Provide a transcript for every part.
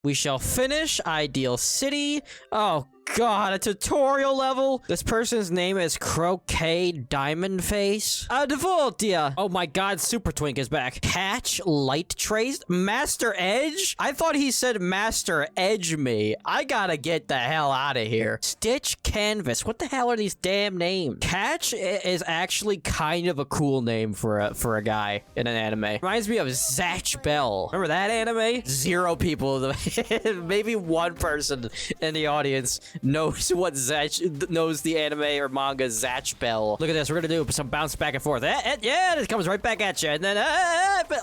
We shall finish Ideal City. Oh God, a tutorial level. This person's name is Croquet Diamond Face. Devoltia. Oh my God, Super Twink is back. Catch Light Trace. Master Edge? I thought he said Master Edge me. I gotta get the hell out of here. Stitch Canvas. What the hell are these damn names? Catch is actually kind of a cool name for a guy in an anime. Reminds me of Zatch Bell. Remember that anime? 0 people, maybe 1 person in the audience knows what knows the anime or manga Zatch Bell. Look at this. We're gonna do some bounce back and forth. Yeah, it comes right back at you. And then,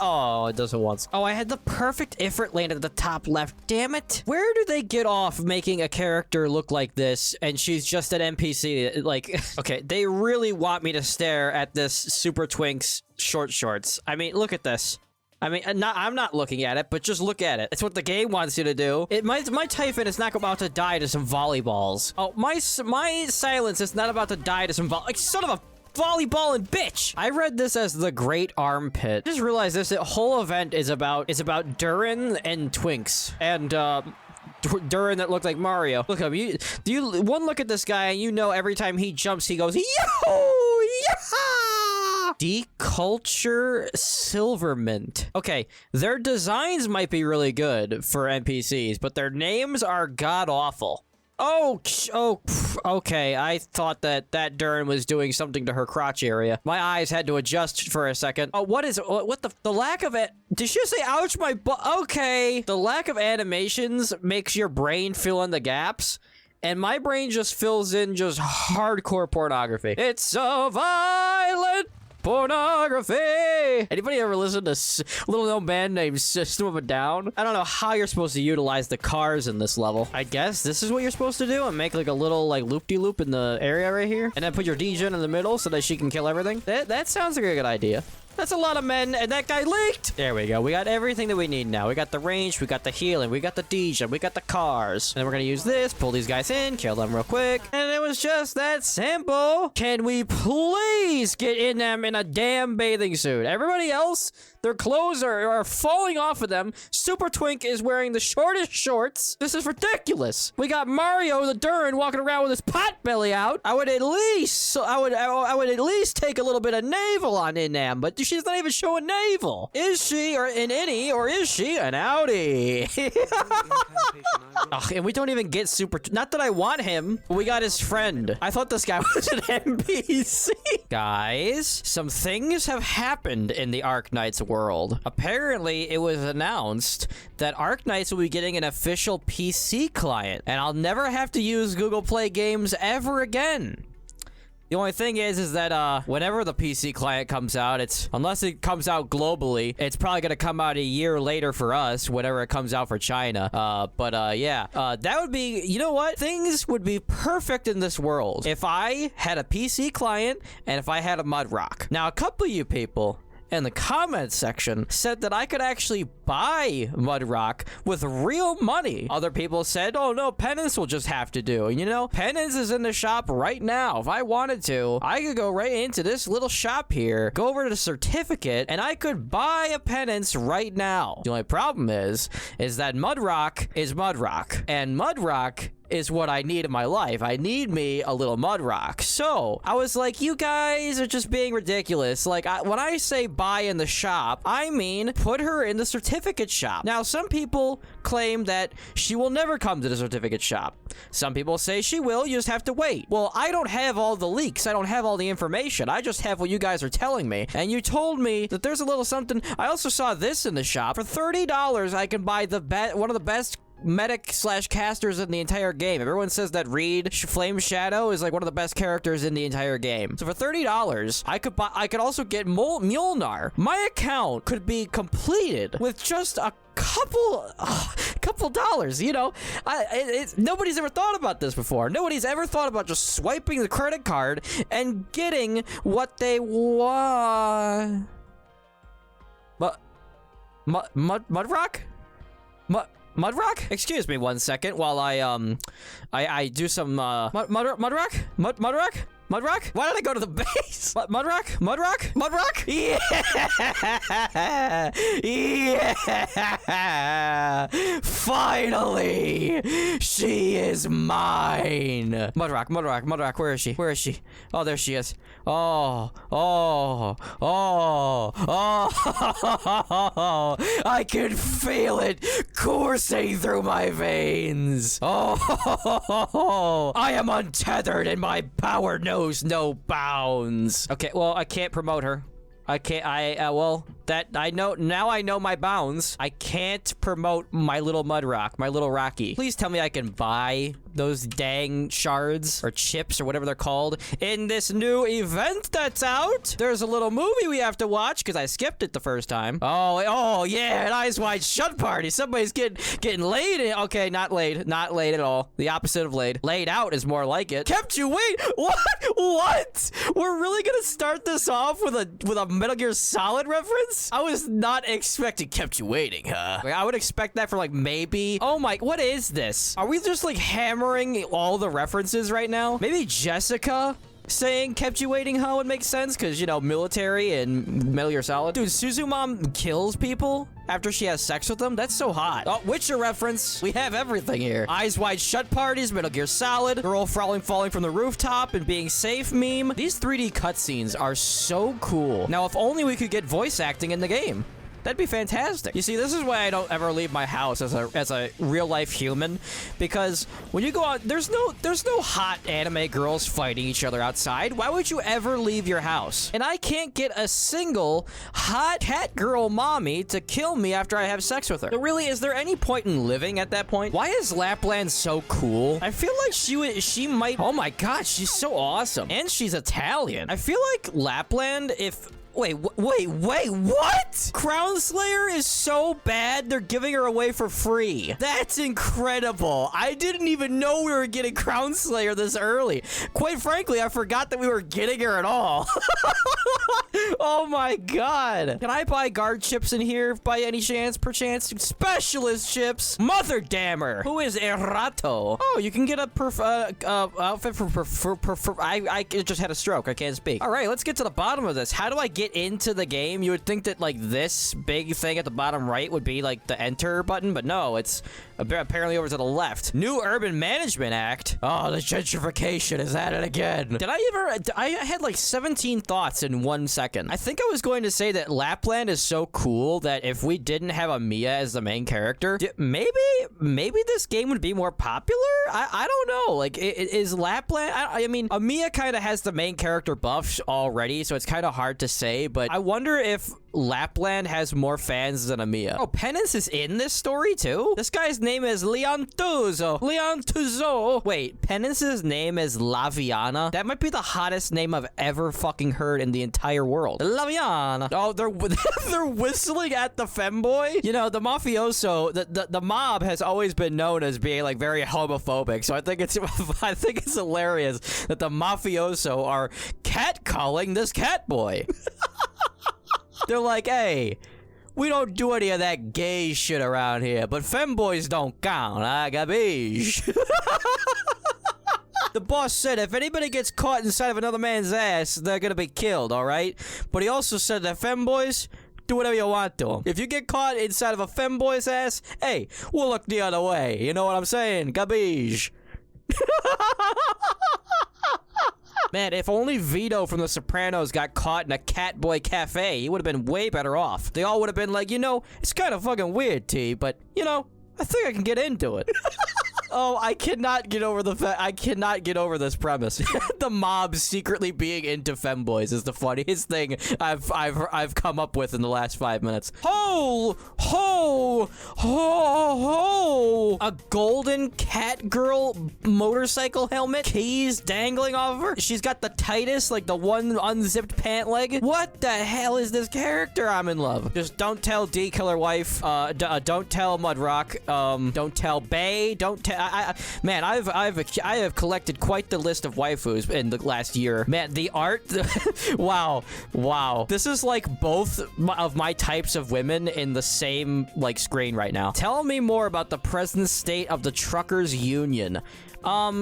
oh, it does it once. Oh, I had the perfect Ifrit land at the top left. Damn it. Where do they get off making a character look like this and she's just an NPC? Like, okay, they really want me to stare at this Super Twink's shorts. I mean, look at this. I mean, I'm not looking at it, but just look at it. It's what the game wants you to do. My Typhon is not about to die to some volleyballs. Oh, my silence is not about to die to some like, son of a volleyballing bitch. I read this as the Great Armpit. Just realized this whole event is about Durin and Twinks and Durin that looked like Mario. Look up, one look at this guy and you know every time he jumps he goes yo yeah. Deculture Silvermint. Okay, their designs might be really good for NPCs, but their names are god-awful. Oh, okay. I thought that Durin was doing something to her crotch area. My eyes had to adjust for a second. Oh, what the lack of it? Did she say ouch my butt? Okay. The lack of animations makes your brain fill in the gaps. And my brain just fills in just hardcore pornography. It's so violent. Pornography! Anybody ever listen to a little known band named System of a Down? I don't know how you're supposed to utilize the cars in this level. I guess this is what you're supposed to do and make like a little like loop-de-loop in the area right here. And then put your D-Gen in the middle so that she can kill everything. That sounds like a good idea. That's a lot of men, and that guy leaked! There we go. We got everything that we need now. We got the range, we got the healing, we got the D-Gen, we got the cars. And then we're gonna use this, pull these guys in, kill them real quick. And it was just that simple. Can we please get in them in a damn bathing suit? Everybody else, their clothes are falling off of them. Super Twink is wearing the shortest shorts. This is ridiculous. We got Mario the Durin walking around with his pot belly out. I would at least take a little bit of navel on in them, but she's not even showing navel. Is she, or in any, or is she an outie? Ugh, and we don't even get Super... Not that I want him, but we got his friend. I thought this guy was an NPC. Guys, some things have happened in the ARKNIGHTS world. Apparently, it was announced that ARKNIGHTS will be getting an official PC client, and I'll never have to use Google Play Games ever again. The only thing is that, whenever the PC client comes out, unless it comes out globally, it's probably gonna come out a year later for us, whenever it comes out for China. Yeah. That would be, you know what? Things would be perfect in this world if I had a PC client and if I had a Mudrock. Now, a couple of you people in the comments section said that I could actually buy Mudrock with real money. Other people said, oh no, Penance will just have to do. And you know, Penance is in the shop right now. If I wanted to, I could go right into this little shop here, go over to the certificate, and I could buy a Penance right now. The only problem is that Mudrock is Mudrock, and Mudrock is what I need in my life. I need me a little Mudrock. So I was like, you guys are just being ridiculous. Like, when I say buy in the shop, I mean put her in the certificate shop. Now, some people claim that she will never come to the certificate shop. Some people say she will, you just have to wait. Well, I don't have all the leaks. I don't have all the information. I just have what you guys are telling me. And you told me that there's a little something. I also saw this in the shop. For $30, I can buy one of the best medic slash casters in the entire game. Everyone says that Reed Flame Shadow is like one of the best characters in the entire game. So for $30, I could also get Mjolnir. My account could be completed with just a couple dollars, you know. Nobody's ever thought about this before. Nobody's ever thought about just swiping the credit card and getting what they want. Mudrock? Mudrock? Excuse me one second while I do some, Mudrock? Mudrock? Why did I go to the base? What, Mudrock? Mudrock? Mudrock? Yeah! Yeah! Finally! She is mine! Mudrock, Mudrock, Mudrock, where is she? Where is she? Oh, there she is. Oh, oh, oh, oh, I can feel it coursing through my veins. Oh, I am untethered and my power knows no bounds. Okay, well, I can't promote her. I can't, well, that, I know, now I know my bounds. I can't promote my little Mudrock, my little Rocky. Please tell me I can buy those dang shards or chips or whatever they're called in this new event that's out. There's a little movie we have to watch because I skipped it the first time. Oh, yeah, an Eyes Wide Shut party. Somebody's getting laid. Okay, not laid at all. The opposite of laid. Laid out is more like it. Kept you wait. What? We're really gonna start this off with a Metal Gear Solid reference? I was not expecting kept you waiting, huh? Like, I would expect that for like maybe. Oh my, what is this? Are we just like hammering all the references right now? Maybe Jessica saying kept you waiting, huh, would make sense because, you know, military and Metal Gear Solid. Dude, Suzumon kills people after she has sex with them? That's so hot. Oh, Witcher reference. We have everything here. Eyes Wide Shut parties, Metal Gear Solid, girl falling from the rooftop and being safe meme. These 3D cutscenes are so cool. Now, if only we could get voice acting in the game. That'd be fantastic. You see, this is why I don't ever leave my house as a real life human, because when you go out, there's no hot anime girls fighting each other outside. Why would you ever leave your house? And I can't get a single hot cat girl mommy to kill me after I have sex with her. So really, is there any point in living at that point? Why is Lapland so cool? I feel like she might. Oh my god, she's so awesome, and she's Italian. I feel like Lapland, if. Wait, what? Crown Slayer is so bad, they're giving her away for free. That's incredible. I didn't even know we were getting Crown Slayer this early. Quite frankly, I forgot that we were getting her at all. Oh my god. Can I buy guard chips in here by any chance, perchance? Specialist chips. Mother dammer. Who is Erato? Oh, you can get a outfit for I just had a stroke. I can't speak. All right, let's get to the bottom of this. How do I get into the game? You would think that like this big thing at the bottom right would be like the enter button, but no, it's apparently over to the left. New Urban Management Act. Oh, the gentrification is at it again. I had like 17 thoughts in 1 second. I think I was going to say that Lapland is so cool that if we didn't have Amiya as the main character, maybe this game would be more popular? I don't know. Like, is Lapland, I mean, Amiya kind of has the main character buffs already, so it's kind of hard to say, but I wonder if Lapland has more fans than Amiya. Oh, Penance is in this story too? This guy's name is Leon Tuzo. Wait, Penance's name is Laviana? That might be the hottest name I've ever fucking heard in the entire world. Laviana. Oh, they're whistling at the femboy? You know, the mafioso, the mob has always been known as being like very homophobic, so I think it's hilarious that the mafioso are catcalling this cat boy. They're like, hey, we don't do any of that gay shit around here, but femboys don't count, huh, gabige? The boss said if anybody gets caught inside of another man's ass, they're gonna be killed, alright? But he also said that femboys, do whatever you want to them. If you get caught inside of a femboy's ass, hey, we'll look the other way. You know what I'm saying? Gabige. Man, if only Vito from The Sopranos got caught in a Catboy cafe, he would have been way better off. They all would have been like, you know, it's kind of fucking weird, T, but, you know, I think I can get into it. Oh, I cannot get over I cannot get over this premise. The mob secretly being into femboys is the funniest thing I've come up with in the last 5 minutes. Ho! A golden cat girl motorcycle helmet, keys dangling off of her. She's got the tightest, like the one unzipped pant leg. What the hell is this character? I'm in love. Just don't tell D Killer Wife. Don't tell Mudrock. Don't tell Bay. Don't tell. Man, I have collected quite the list of waifus in the last year. Man, the art. Wow. This is like both of my types of women in the same like screen right now. Tell me more about the presence state of the truckers union. How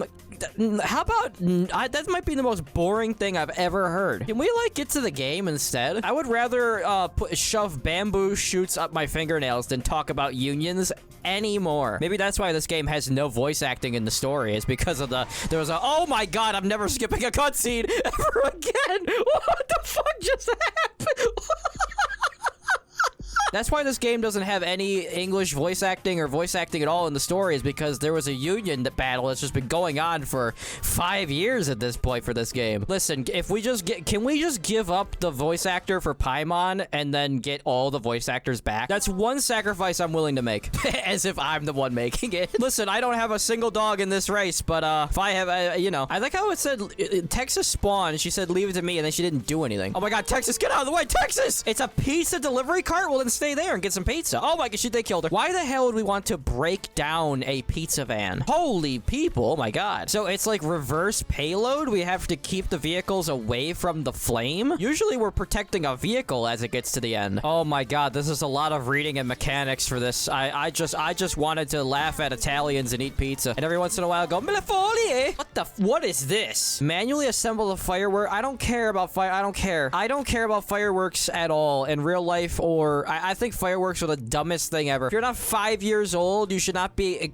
about that might be the most boring thing I've ever heard. Can we like get to the game instead? I would rather shove bamboo shoots up my fingernails than talk about unions anymore. Maybe that's why this game has no voice acting in the story. It's because of there was a, oh my god, I'm never skipping a cutscene ever again. What the fuck just happened? That's why this game doesn't have any English voice acting or voice acting at all in the story, is because there was a union battle that's just been going on for 5 years at this point for this game. Listen, if we just can we just give up the voice actor for Paimon and then get all the voice actors back? That's one sacrifice I'm willing to make. As if I'm the one making it. Listen, I don't have a single dog in this race, but if I have, you know, I like how it said Texas spawned. She said leave it to me, and then she didn't do anything. Oh my god, Texas, get out of the way, Texas! It's a pizza delivery cart? Well, then stay there and get some pizza. Oh my gosh, they killed her. Why the hell would we want to break down a pizza van? Holy people, oh my god. So it's like reverse payload? We have to keep the vehicles away from the flame? Usually we're protecting a vehicle as it gets to the end. Oh my god, this is a lot of reading and mechanics for this. I just wanted to laugh at Italians and eat pizza. And every once in a while go, Millefolie! What is this? Manually assemble the firework. I don't care about I don't care. I don't care about fireworks at all in real life, or I think fireworks are the dumbest thing ever. If you're not 5 years old, you should not be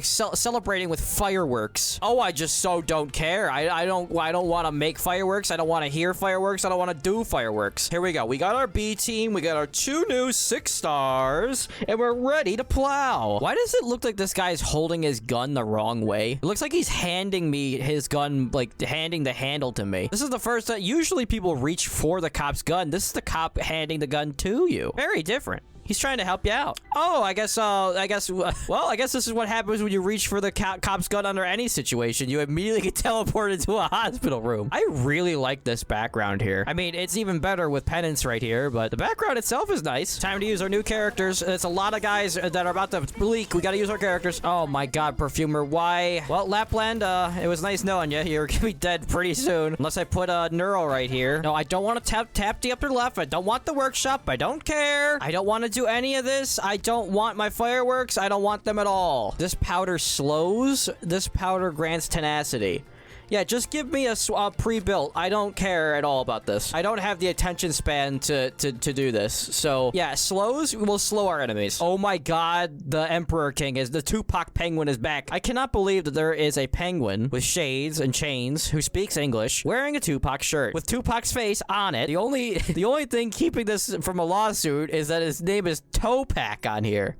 celebrating with fireworks. Oh, I just so don't care. I don't want to make fireworks. I don't want to hear fireworks. I don't want to do fireworks. Here we go. We got our B team. We got our 2 new 6 stars, and we're ready to plow. Why does it look like this guy's holding his gun the wrong way? It looks like he's handing me his gun, like handing the handle to me. This is the first time. Usually people reach for the cop's gun. This is the cop handing the gun to you. Very different. He's trying to help you out. Oh, I guess this is what happens when you reach for the cop's gun under any situation. You immediately get teleported to a hospital room. I really like this background here. I mean, it's even better with penance right here, but the background itself is nice. Time to use our new characters. It's a lot of guys that are about to bleak. We gotta use our characters. Oh my god, Perfumer, why? Well, Lapland, it was nice knowing you. You're gonna be dead pretty soon. Unless I put a Neuro right here. No, I don't want to tap the upper left. I don't want the workshop. I don't care. I don't want to do any of this. I don't want my fireworks. I don't want them at all. This powder slows. This powder grants tenacity. Yeah, just give me a pre-built. I don't care at all about this. I don't have the attention span to do this. So, yeah, slows will slow our enemies. Oh my god, the Emperor King the Tupac penguin is back. I cannot believe that there is a penguin with shades and chains who speaks English wearing a Tupac shirt with Tupac's face on it. The only thing keeping this from a lawsuit is that his name is Topac on here.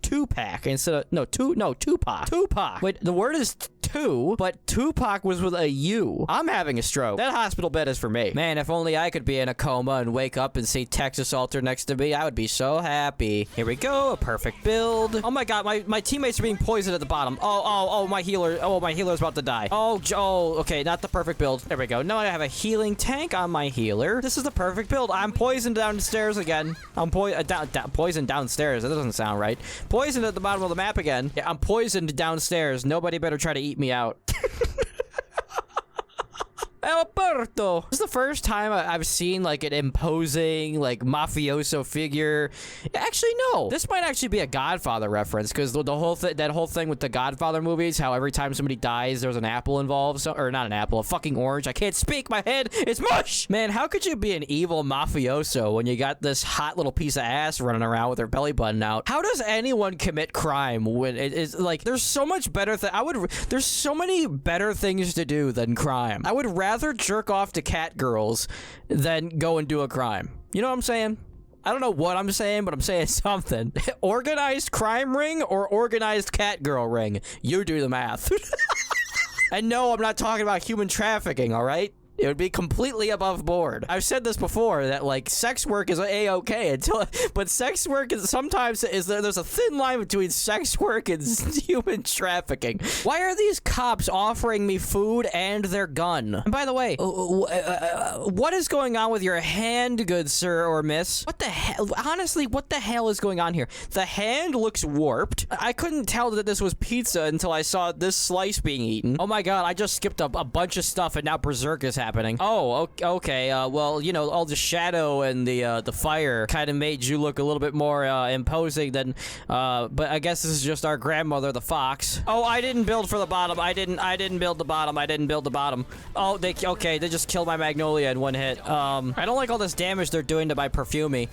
Tupac instead of Tupac. Tupac. Wait, the word is two, but Tupac was with a U. I'm having a stroke. That hospital bed is for me. Man, if only I could be in a coma and wake up and see Texas Alter next to me, I would be so happy. Here we go, a perfect build. Oh my god, my teammates are being poisoned at the bottom. Oh, my healer's about to die. Oh, okay, not the perfect build. There we go. Now I have a healing tank on my healer. This is the perfect build. I'm poisoned downstairs again. I'm poisoned downstairs. That doesn't sound right. Poisoned at the bottom of the map again. Yeah, I'm poisoned downstairs. Nobody better try to eat me out. Alberto. This is the first time I've seen like an imposing like mafioso figure. Actually, no. This might actually be a Godfather reference because the whole that whole thing with the Godfather movies, how every time somebody dies, there's an apple involved. Or not an apple, a fucking orange. I can't speak. My head, it's mush. Man, how could you be an evil mafioso when you got this hot little piece of ass running around with her belly button out? How does anyone commit crime when it is like there's so much better there's so many better things to do than crime. I would rather jerk off to cat girls than go and do a crime. You know what I'm saying? I don't know what I'm saying, but I'm saying something. Organized crime ring or organized cat girl ring? You do the math. And no, I'm not talking about human trafficking, all right? It would be completely above board. I've said this before that like sex work is a-okay but sex work is sometimes there's a thin line between sex work and human trafficking. Why are these cops offering me food and their gun? And by the way, what is going on with your hand, good sir or miss? What the hell? Honestly, what the hell is going on here? The hand looks warped. I couldn't tell that this was pizza until I saw this slice being eaten. Oh my god, I just skipped a bunch of stuff and now Berserk is happening. happening. Oh, okay. Well, you know, all the shadow and the fire kind of made you look a little bit more imposing than. But I guess this is just our grandmother, the fox. Oh, I didn't build for the bottom. I didn't build the bottom. I didn't build the bottom. Oh, they just killed my magnolia in one hit. I don't like all this damage they're doing to my perfumey.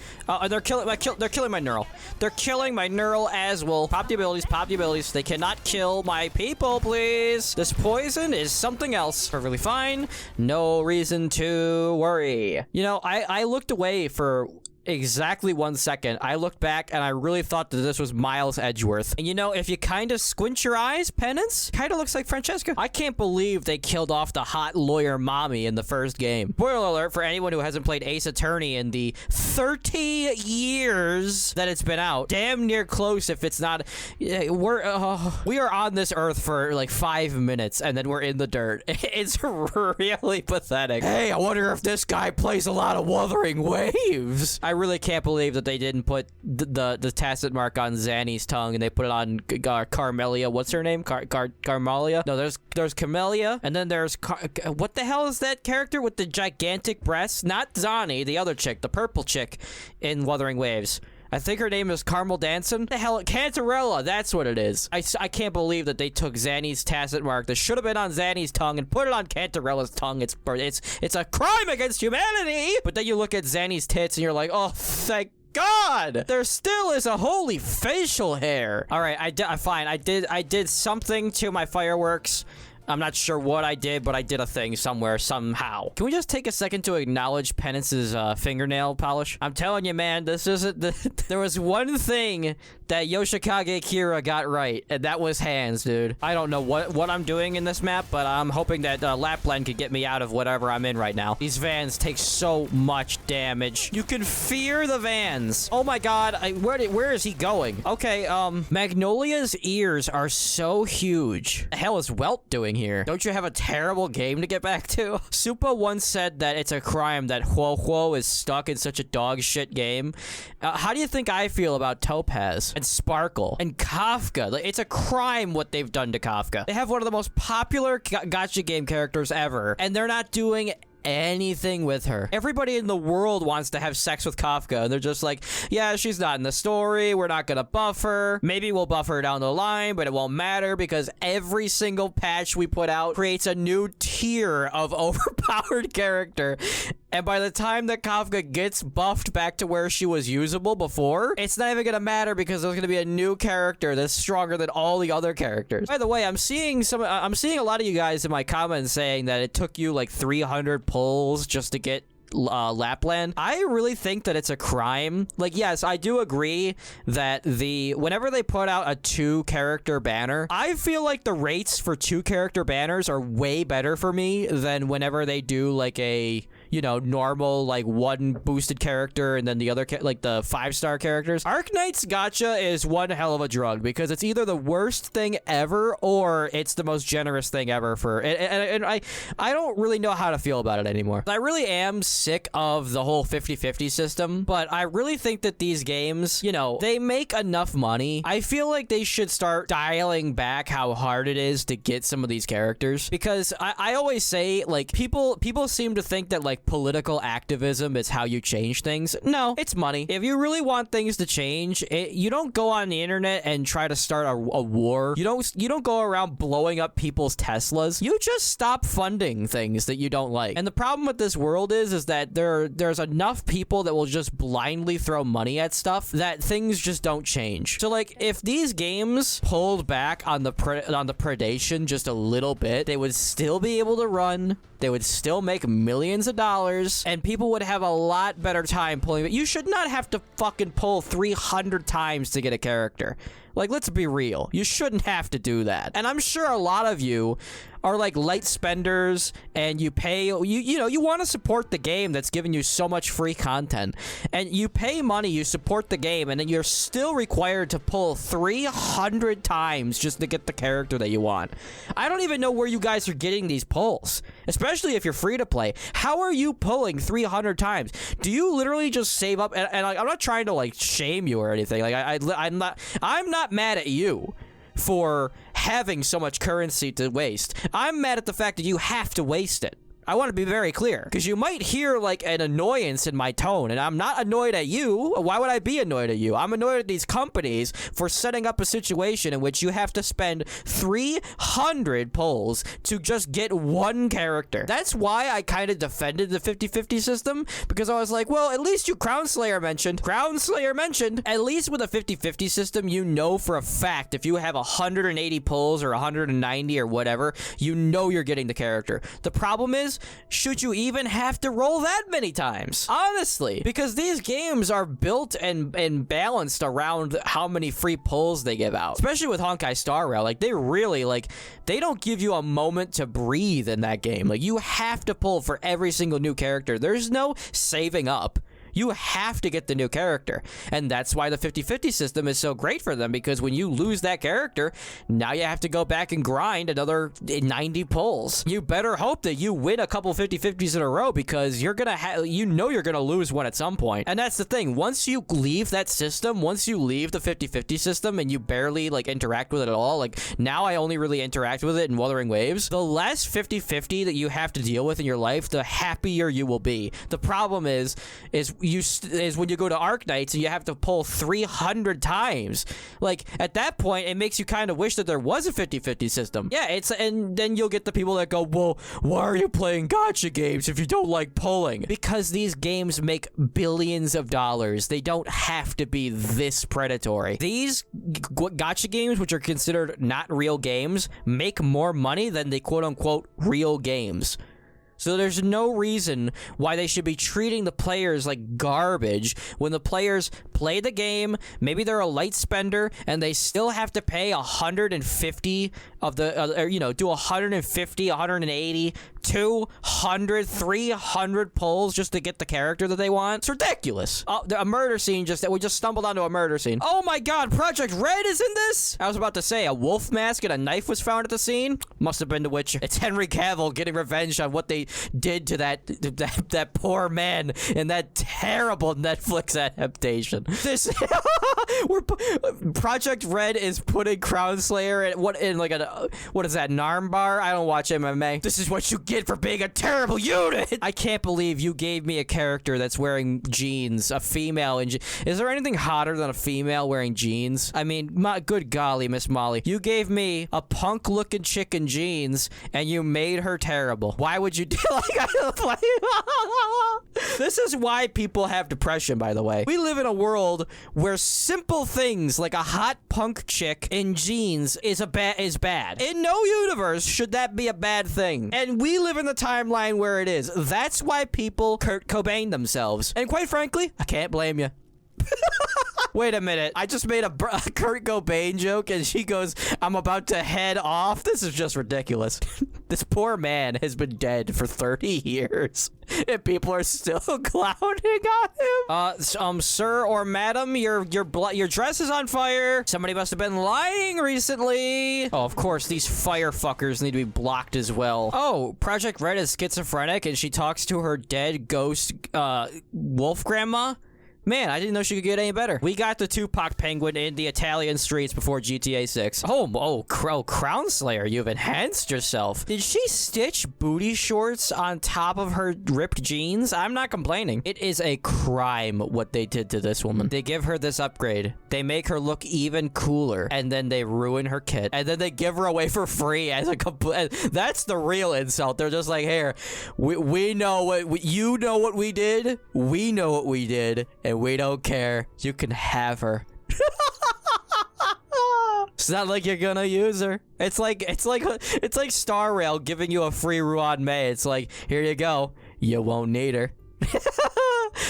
They're killing my neural. They're killing my neural as well. Pop the abilities. Pop the abilities. They cannot kill my people, please. This poison is something else. Perfectly fine. No reason to worry. You know, I looked away for exactly 1 second. I looked back and I really thought that this was Miles Edgeworth. And you know, if you kind of squint your eyes, Penance kind of looks like Francesca. I can't believe they killed off the hot lawyer mommy in the first game. Spoiler alert for anyone who hasn't played Ace Attorney in the 30 years that it's been out. Damn near close if it's not. We are on this earth for like 5 minutes and then we're in the dirt. It's really pathetic. Hey, I wonder if this guy plays a lot of Wuthering Waves. I really can't believe that they didn't put the tacit mark on ZANI's tongue and they put it on Carmelia. What's her name? Carmelia? No, there's Camellia, and then there's what the hell is that character with the gigantic breasts? Not ZANI, the other chick, the purple chick in Wuthering Waves. I think her name is Carmel Danson. The hell, Cantarella, that's what it is. I can't believe that they took ZANI's tacit mark that should have been on ZANI's tongue and put it on Cantarella's tongue. It's a crime against humanity. But then you look at ZANI's tits and you're like, oh, thank God, there still is a holy facial hair. All right, fine. I did something to my fireworks. I'm not sure what I did, but I did a thing somewhere, somehow. Can we just take a second to acknowledge Penance's fingernail polish? I'm telling you, man, this isn't there was one thing that Yoshikage Kira got right, and that was hands, dude. I don't know what I'm doing in this map, but I'm hoping that Lapland could get me out of whatever I'm in right now. These vans take so much damage. You can fear the vans. Oh my God, where is he going? Okay, Magnolia's ears are so huge. What the hell is Welt doing here? Don't you have a terrible game to get back to? Supa once said that it's a crime that Huo is stuck in such a dog shit game. How do you think I feel about Topaz and Sparkle and Kafka? Like, it's a crime what they've done to Kafka. They have one of the most popular gacha game characters ever, and they're not doing anything with her. Everybody in the world wants to have sex with Kafka, and they're just like, yeah, she's not in the story, we're not gonna buff her, maybe we'll buff her down the line, but it won't matter because every single patch we put out creates a new tier of overpowered character. And by the time that Kafka gets buffed back to where she was usable before, it's not even gonna matter because there's gonna be a new character that's stronger than all the other characters. By the way, I'm seeing a lot of you guys in my comments saying that it took you like 300 pulls just to get Lapland. I really think that it's a crime. Like, yes, I do agree that whenever they put out a 2-character banner, I feel like the rates for 2-character banners are way better for me than whenever they do like a, you know, normal like 1 boosted character and then the other like the 5-star characters. ARKNIGHTS gacha is one hell of a drug because it's either the worst thing ever or it's the most generous thing ever for and I don't really know how to feel about it anymore. I really am sick of the whole 50-50 system, but I really think that these games, you know, they make enough money. I feel like they should start dialing back how hard it is to get some of these characters because I always say, like, people seem to think that like political activism is how you change things. No, it's money. If you really want things to change, you don't go on the internet and try to start a war. You don't go around blowing up people's Teslas. You just stop funding things that you don't like. And the problem with this world is that there's enough people that will just blindly throw money at stuff that things just don't change. So like, if these games pulled back on the predation just a little bit, they would still be able to run. They would still make millions of dollars, and people would have a lot better time pulling it. You should not have to fucking pull 300 times to get a character. Like, let's be real. You shouldn't have to do that. And I'm sure a lot of you are like light spenders and you pay, you know, you want to support the game that's giving you so much free content. And you pay money, you support the game, and then you're still required to pull 300 times just to get the character that you want. I don't even know where you guys are getting these pulls, especially if you're free to play. How are you pulling 300 times? Do you literally just save up? And like, I'm not trying to like shame you or anything. Like I'm not mad at you for having so much currency to waste. I'm mad at the fact that you have to waste it. I want to be very clear, because you might hear like an annoyance in my tone, and I'm not annoyed at you. Why would I be annoyed at you? I'm annoyed at these companies for setting up a situation in which you have to spend 300 pulls to just get one character. That's why I kind of defended the 50-50 system, because I was like, well, at least Crown Slayer mentioned, at least with a 50-50 system, you know for a fact if you have 180 pulls or 190 or whatever, you know you're getting the character. The problem is, should you even have to roll that many times? Honestly, because these games are built and balanced around how many free pulls they give out. Especially with Honkai Star Rail, like they really, like, they don't give you a moment to breathe in that game. Like, you have to pull for every single new character. There's no saving up. You have to get the new character. And that's why the 50-50 system is so great for them, because when you lose that character, now you have to go back and grind another 90 pulls. You better hope that you win a couple 50-50s in a row, because you're gonna you're gonna lose one at some point. And that's the thing. Once you leave that system, once you leave the 50-50 system and you barely like interact with it at all, like now I only really interact with it in Wuthering Waves, the less 50-50 that you have to deal with in your life, the happier you will be. The problem is when you go to ARKNIGHTS and you have to pull 300 times. Like, at that point, it makes you kind of wish that there was a 50-50 system. Yeah, and then you'll get the people that go, well, why are you playing gacha games if you don't like pulling? Because these games make billions of dollars. They don't have to be this predatory. These gacha games, which are considered not real games, make more money than the quote-unquote real games. So there's no reason why they should be treating the players like garbage when the players play the game, maybe they're a light spender, and they still have to pay 150 of the, do 150, 180, 200, 300 pulls just to get the character that they want. It's ridiculous. A murder scene we just stumbled onto a murder scene. Oh my god, Project Red is in this? I was about to say, a wolf mask and a knife was found at the scene. Must have been The Witcher. It's Henry Cavill getting revenge on what they did to that poor man in that terrible Netflix adaptation. This Project Red is putting Crown Slayer in like what is that, Narmbar? I don't watch MMA. This is what you get for being a terrible unit. I can't believe you gave me a character that's wearing jeans, a female in Is there anything hotter than a female wearing jeans? I mean, good golly, Miss Molly. You gave me a punk looking chick in jeans and you made her terrible. Why would you do like This is why people have depression, by the way. We live in a world where simple things like a hot punk chick in jeans is bad. In no universe should that be a bad thing. And we live in the timeline where it is. That's why people Kurt Cobain themselves. And quite frankly, I can't blame you. Wait a minute. I just made a Kurt Cobain joke and she goes, I'm about to head off. This is just ridiculous. This poor man has been dead for 30 years and people are still clowning on him. Sir or madam, your dress is on fire. Somebody must have been lying recently. Oh, of course, these fire fuckers need to be blocked as well. Oh, Project Red is schizophrenic and she talks to her dead ghost wolf grandma. Man, I didn't know she could get any better. We got the Tupac penguin in the Italian streets before GTA 6. Oh, Crown Slayer, you've enhanced yourself. Did she stitch booty shorts on top of her ripped jeans? I'm not complaining. It is a crime what they did to this woman. They give her this upgrade. They make her look even cooler, and then they ruin her kit. And then they give her away for free as a complete... That's the real insult. They're just like, here, we know what... you know what we did. We know what we did. And we don't care. You can have her. It's not like you're gonna use her. It's like Star Rail giving you a free Ruan Mei. It's like, here you go. You won't need her.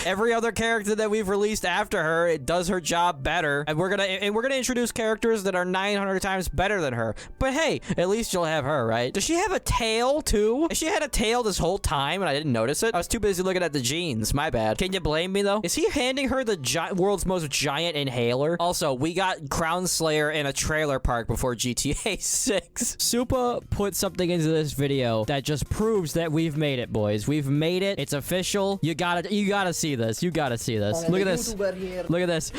Every other character that we've released after her, it does her job better, and we're gonna introduce characters that are 900 times better than her. But hey, at least you'll have her, right? Does she have a tail too? She had a tail this whole time and I didn't notice it. I was too busy looking at the jeans. My bad. Can you blame me though? Is he handing her the world's most giant inhaler? Also, we got Crown Slayer in a trailer park before GTA 6. Supa put something into this video that just proves that we've made it, boys. We've made it. It's official. You gotta see this. You gotta see this. Look at this. Look at this.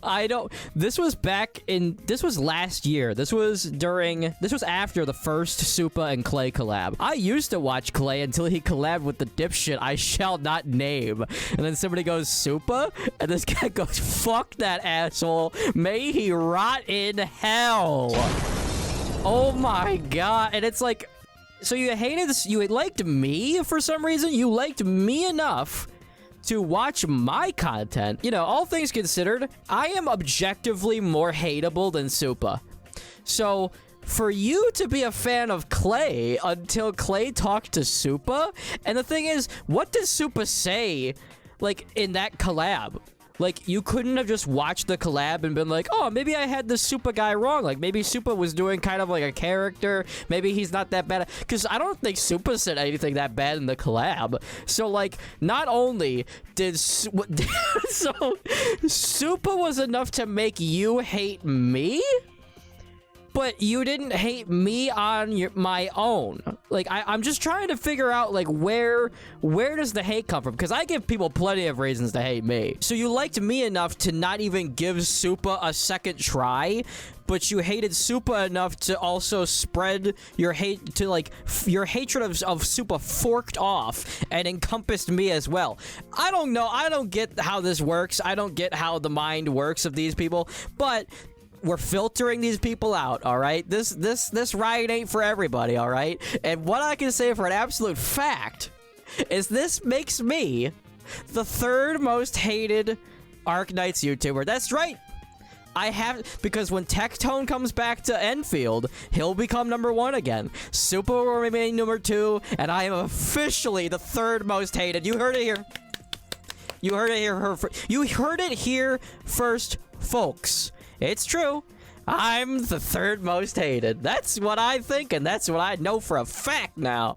I don't. This was back in. This was last year. This was after the first Supa and Clay collab. I used to watch Clay until he collabed with the dipshit I shall not name. And then somebody goes, Supa? And this guy goes, fuck that asshole. May he rot in hell. Oh my god. And it's like, so you hated this, you liked me for some reason? You liked me enough to watch my content. You know, all things considered, I am objectively more hateable than Supa. So, for you to be a fan of Clay until Clay talked to Supa, and the thing is, what does Supa say, like, in that collab? Like, you couldn't have just watched the collab and been like, oh, maybe I had the Supa guy wrong. Like, maybe Supa was doing kind of like a character. Maybe he's not that bad. Because I don't think Supa said anything that bad in the collab. So, like, not only did... so, Supa was enough to make you hate me? But you didn't hate me on my own. Like, I'm just trying to figure out, like, where does the hate come from? Because I give people plenty of reasons to hate me. So you liked me enough to not even give Supa a second try, but you hated Supa enough to also spread your hate to, like, your hatred of Supa forked off and encompassed me as well. I don't know. I don't get how this works. I don't get how the mind works of these people, but... we're filtering these people out, all right? This riot ain't for everybody, all right? And what I can say for an absolute fact is this makes me the third most hated ARKNIGHTS YouTuber. That's right. I have, because when Tectone comes back to Enfield, he'll become #1 again. Supa will remain #2, and I am officially the third most hated. You heard it here. You heard it here. You heard it here first, folks. It's true. I'm the third most hated. That's what I think, and that's what I know for a fact now.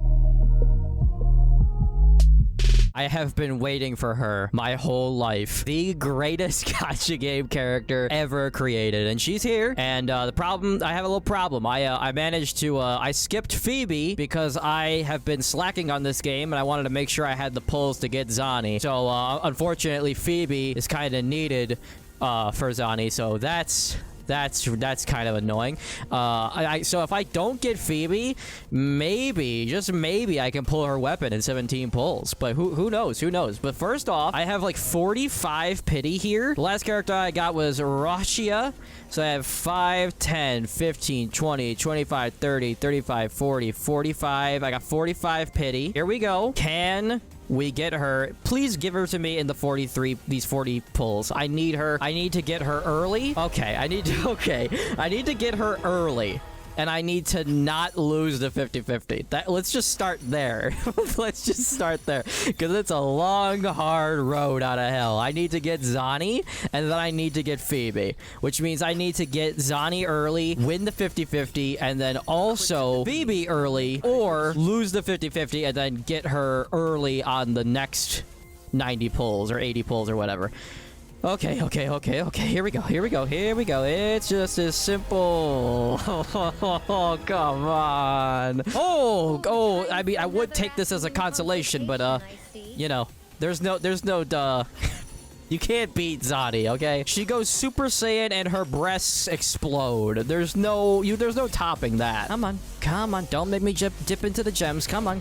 I have been waiting for her my whole life. The greatest gacha game character ever created. And she's here. And the problem, I have a little problem. I managed to, I skipped Phoebe because I have been slacking on this game and I wanted to make sure I had the pulls to get ZANI. So, unfortunately, Phoebe is kind of needed for ZANI, so that's kind of annoying. So if I don't get Phoebe, maybe, just maybe, I can pull her weapon in 17 pulls. But who knows? Who knows? But first off, I have like 45 pity here. The last character I got was Rashia. So I have 5, 10, 15, 20, 25, 30, 35, 40, 45. I got 45 pity. Here we go. Can we get her? Please give her to me in the 43, these 40 pulls. I need her. I need to get her early. Okay, I need to get her early. And I need to not lose the 50-50. Let's just start there. Let's just start there. Because it's a long, hard road out of hell. I need to get ZANI, and then I need to get Phoebe. Which means I need to get ZANI early, win the 50-50, and then also Phoebe early, or lose the 50-50, and then get her early on the next 90 pulls, or 80 pulls, or whatever. Okay. Here we go. It's just as simple. Oh, come on. Oh, I mean, I would take this as a consolation, but, you know, there's no, you can't beat ZANI, okay? She goes Super Saiyan and her breasts explode. There's no topping that. Come on, don't make me dip into the gems. Come on.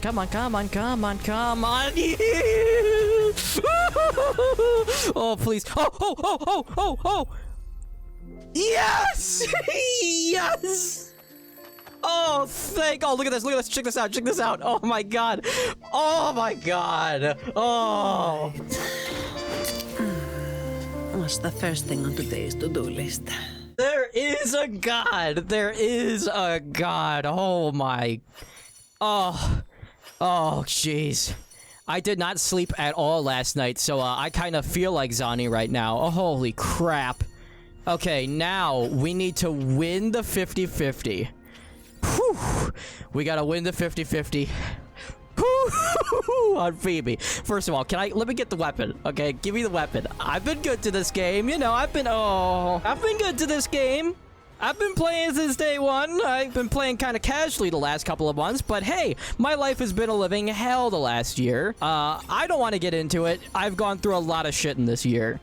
Oh, please. Oh. Yes! Yes! Oh, look at this. Check this out. Oh my god. Oh. What's the first thing on today's to-do list? There is a god. Oh my. Oh, jeez. I did not sleep at all last night, so I kind of feel like ZANI right now. Oh, holy crap. Okay, now we need to win the 50-50. Whew. We gotta win the 50-50. On Phoebe. First of all, let me get the weapon, okay? Give me the weapon. I've been good to this game, you know, I've been good to this game. I've been playing since day one. I've been playing kind of casually the last couple of months, but hey, my life has been a living hell the last year. I don't want to get into it. I've gone through a lot of shit in this year.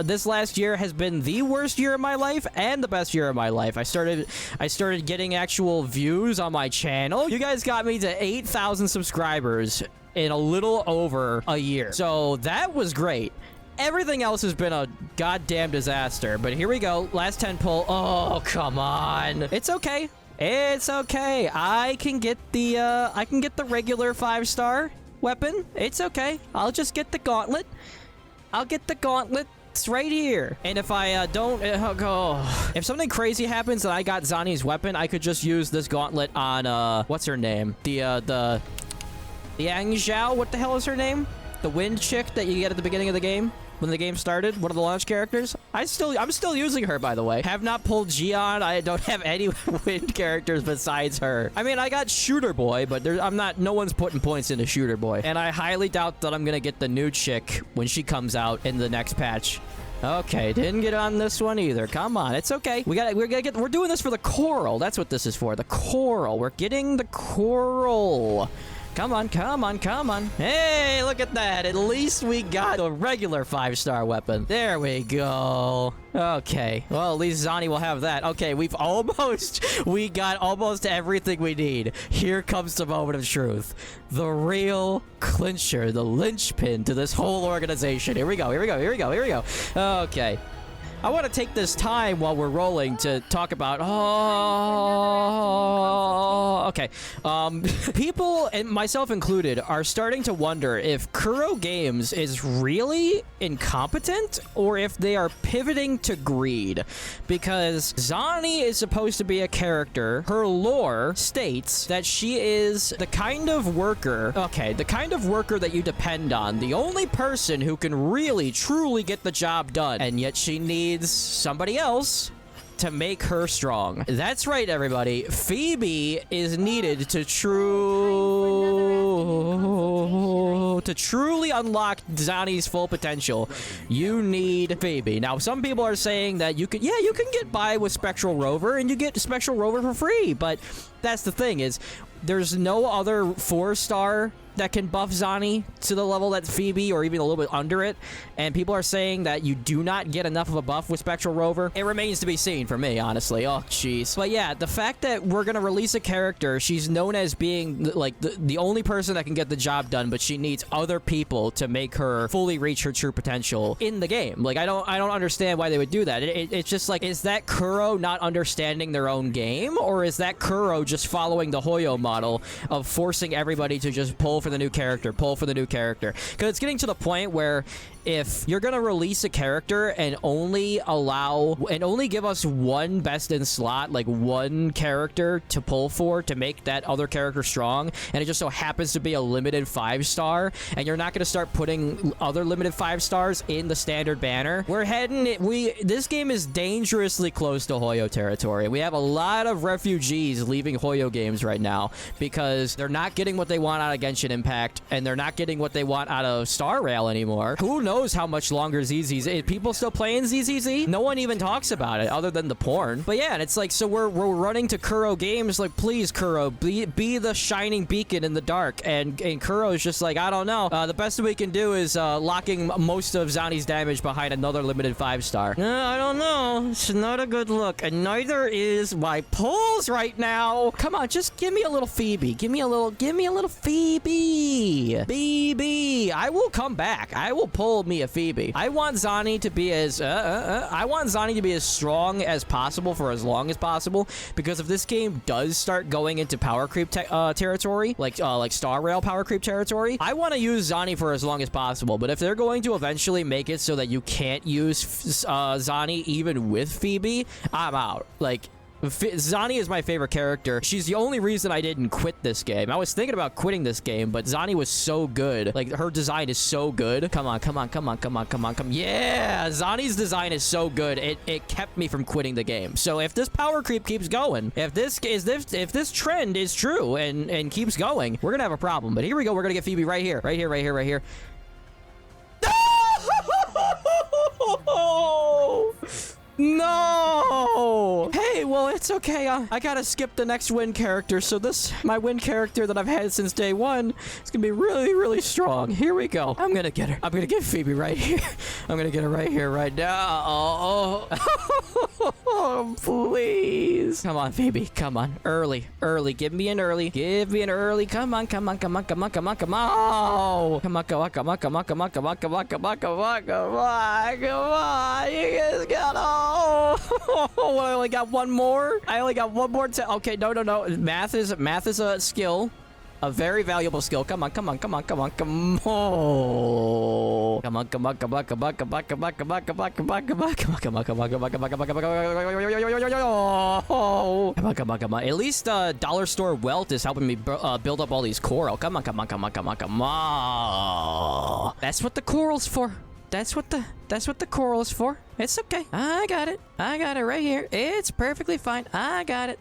This last year has been the worst year of my life and the best year of my life. I started getting actual views on my channel. You guys got me to 8,000 subscribers in a little over a year. So that was great. Everything else has been a goddamn disaster. But here we go. Last 10 pull. Oh, come on. It's okay. It's okay. I can get the regular 5-star weapon. It's okay. I'll just get the gauntlet. I'll get the gauntlet. It's right here. And if I don't go, if something crazy happens and I got Zani's weapon, I could just use this gauntlet on what's her name? The Yang Zhao. What the hell is her name? The wind chick that you get at the beginning of the game. When the game started, one of the launch characters. I'm still using her, by the way. Have not pulled Gion. I don't have any wind characters besides her. I mean, I got Shooter Boy, but no one's putting points into Shooter Boy. And I highly doubt that I'm gonna get the new chick when she comes out in the next patch. Okay, didn't get on this one either. Come on, it's okay. We're doing this for the coral. That's what this is for. The coral. We're getting the coral. Come on, come on, come on. Hey, look at that. At least we got a regular 5-star weapon. There we go. Okay. Well, at least Zani will have that. Okay, we got almost everything we need. Here comes the moment of truth. The real clincher, the linchpin to this whole organization. Here we go, here we go, here we go, here we go. Okay. I want to take this time while we're rolling to talk about... okay. People, and myself included, are starting to wonder if Kuro Games is really incompetent or if they are pivoting to greed. Because Zani is supposed to be a character. Her lore states that she is the kind of worker... Okay, the kind of worker that you depend on. The only person who can really, truly get the job done. And yet she needs somebody else to make her strong. That's right, everybody. Phoebe is needed to truly unlock Zani's full potential. You need Phoebe. Now, some people are saying that you can get by with Spectral Rover and you get Spectral Rover for free, but that's the thing is there's no other 4-star that can buff Zani to the level that Phoebe or even a little bit under it, and people are saying that you do not get enough of a buff with Spectral Rover. It remains to be seen for me, honestly. Oh, jeez. But yeah, the fact that we're gonna release a character, she's known as being like the only person that can get the job done, but she needs other people to make her fully reach her true potential in the game. Like, I don't understand why they would do that. It's just like, is that Kuro not understanding their own game, or is that Kuro just following the Hoyo model of forcing everybody to just pull for the new character, because it's getting to the point where if you're gonna release a character and only give us one best in slot, like one character to pull for to make that other character strong, and it just so happens to be a limited 5-star, and you're not gonna start putting other limited 5-stars in the standard banner, this game is dangerously close to Hoyo territory. We have a lot of refugees leaving Hoyo games right now because they're not getting what they want out of Genshin Impact, and they're not getting what they want out of Star Rail anymore. Who knows how much longer ZZZ? People still playing ZZZ? No one even talks about it other than the porn. But yeah, and it's like, so we're running to Kuro Games like, please Kuro, be the shining beacon in the dark, and Kuro is just like, I don't know. The best we can do is locking most of Zani's damage behind another limited 5-star. I don't know. It's not a good look, and neither is my pulls right now. Come on, just give me a little Phoebe. Give me a little Phoebe. BB. I will come back. I will pull me a Phoebe. I want Zani to be as strong as possible for as long as possible, because if this game does start going into power creep territory, like Star Rail power creep territory, I want to use Zani for as long as possible. But if they're going to eventually make it so that you can't use Zani even with Phoebe, I'm out. Like, Zani is my favorite character. She's the only reason I didn't quit this game. I was thinking about quitting this game, but Zani was so good. Like, her design is so good. Come on, come on, come on, come on, come on, come on. Yeah! Zani's design is so good. It kept me from quitting the game. So if this power creep keeps going, if this trend is true and keeps going, we're gonna have a problem. But here we go. We're gonna get Phoebe right here. Right here, right here, right here. No! Hey, well, it's okay. I gotta skip the next win character, so my win character that I've had since day one is gonna be really, really strong. Here we go. I'm gonna get her. I'm gonna get Phoebe right here. I'm gonna get her right here, right now. Oh, please. Come on, Phoebe. Come on. Early. Give me an early. Come on. Come on. Come on. You guys got I only got one more. Okay, no. Math is a skill. A very valuable skill. Come on. Come on. At least dollar store wealth is helping me build up all these coral. Come on. That's what the coral's for. That's what the coral is for. It's okay. I got it right here. It's perfectly fine. I got it.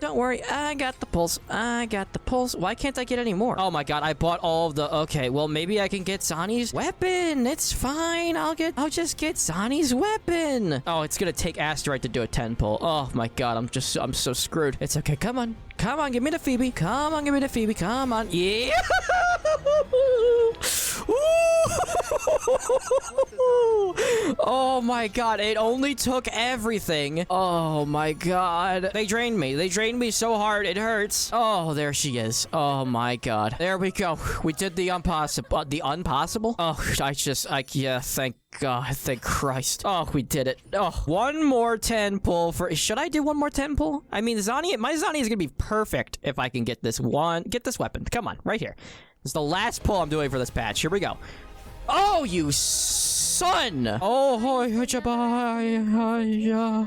Don't worry. I got the pulse. Why can't I get any more? Oh my god, I bought all of the... Okay, well, maybe I can get ZANI's weapon. It's fine. I'll just get ZANI's weapon. Oh, it's gonna take Asteroid to do a 10 pull. Oh my god, I'm so screwed. It's okay. Come on, give me the Phoebe. Come on. Yeah. Oh my god, it only took everything. Oh my god. They drained me so hard, it hurts. Oh, there she is. Oh my god. There we go. We did the impossible. The unpossible? Oh, yeah, thank God, thank Christ. Oh, we did it. Oh, one more 10 pull for... Should I do one more 10 pull? I mean, my ZANI is gonna be perfect if I can get this weapon. Come on, right here. This is the last pull I'm doing for this patch. Here we go. Oh, you son! Oh,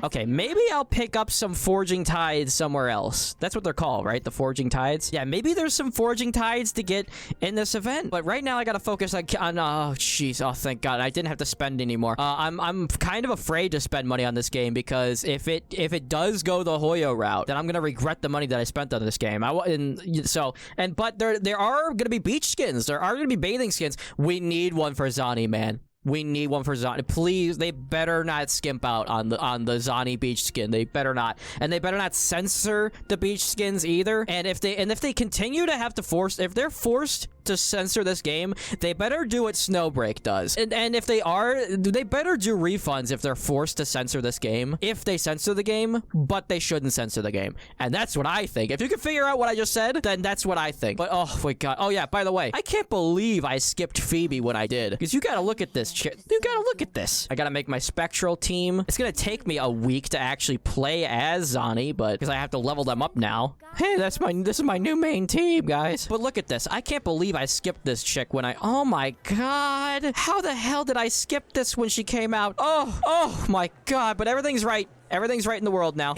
okay, maybe I'll pick up some Forging Tides somewhere else. That's what they're called, right? The Forging Tides? Yeah, maybe there's some Forging Tides to get in this event. But right now, I gotta focus on oh, jeez. Oh, thank God. I didn't have to spend anymore. I'm kind of afraid to spend money on this game because if it does go the Hoyo route, then I'm gonna regret the money that I spent on this game. But there are gonna be beach skins. There are gonna be bathing skins. We need one for ZANI, man. We need one for ZANI. Please, they better not skimp out on the ZANI beach skin. They better not. And they better not censor the beach skins either. And if they continue to have to if they're forced to censor this game, they better do what Snowbreak does. And if they better do refunds if they're forced to censor this game. If they censor the game, but they shouldn't censor the game. And that's what I think. If you can figure out what I just said, then that's what I think. But oh my god. Oh yeah, by the way, I can't believe I skipped Phoebe when I did. Because you gotta look at this. You gotta look at this. I gotta make my Spectral team. It's gonna take me a week to actually play as ZANI, but because I have to level them up now. Hey, this is my new main team, guys. But look at this. I can't believe I skipped this chick when oh my god. How the hell did I skip this when she came out? Oh my god, but everything's right. Everything's right in the world now.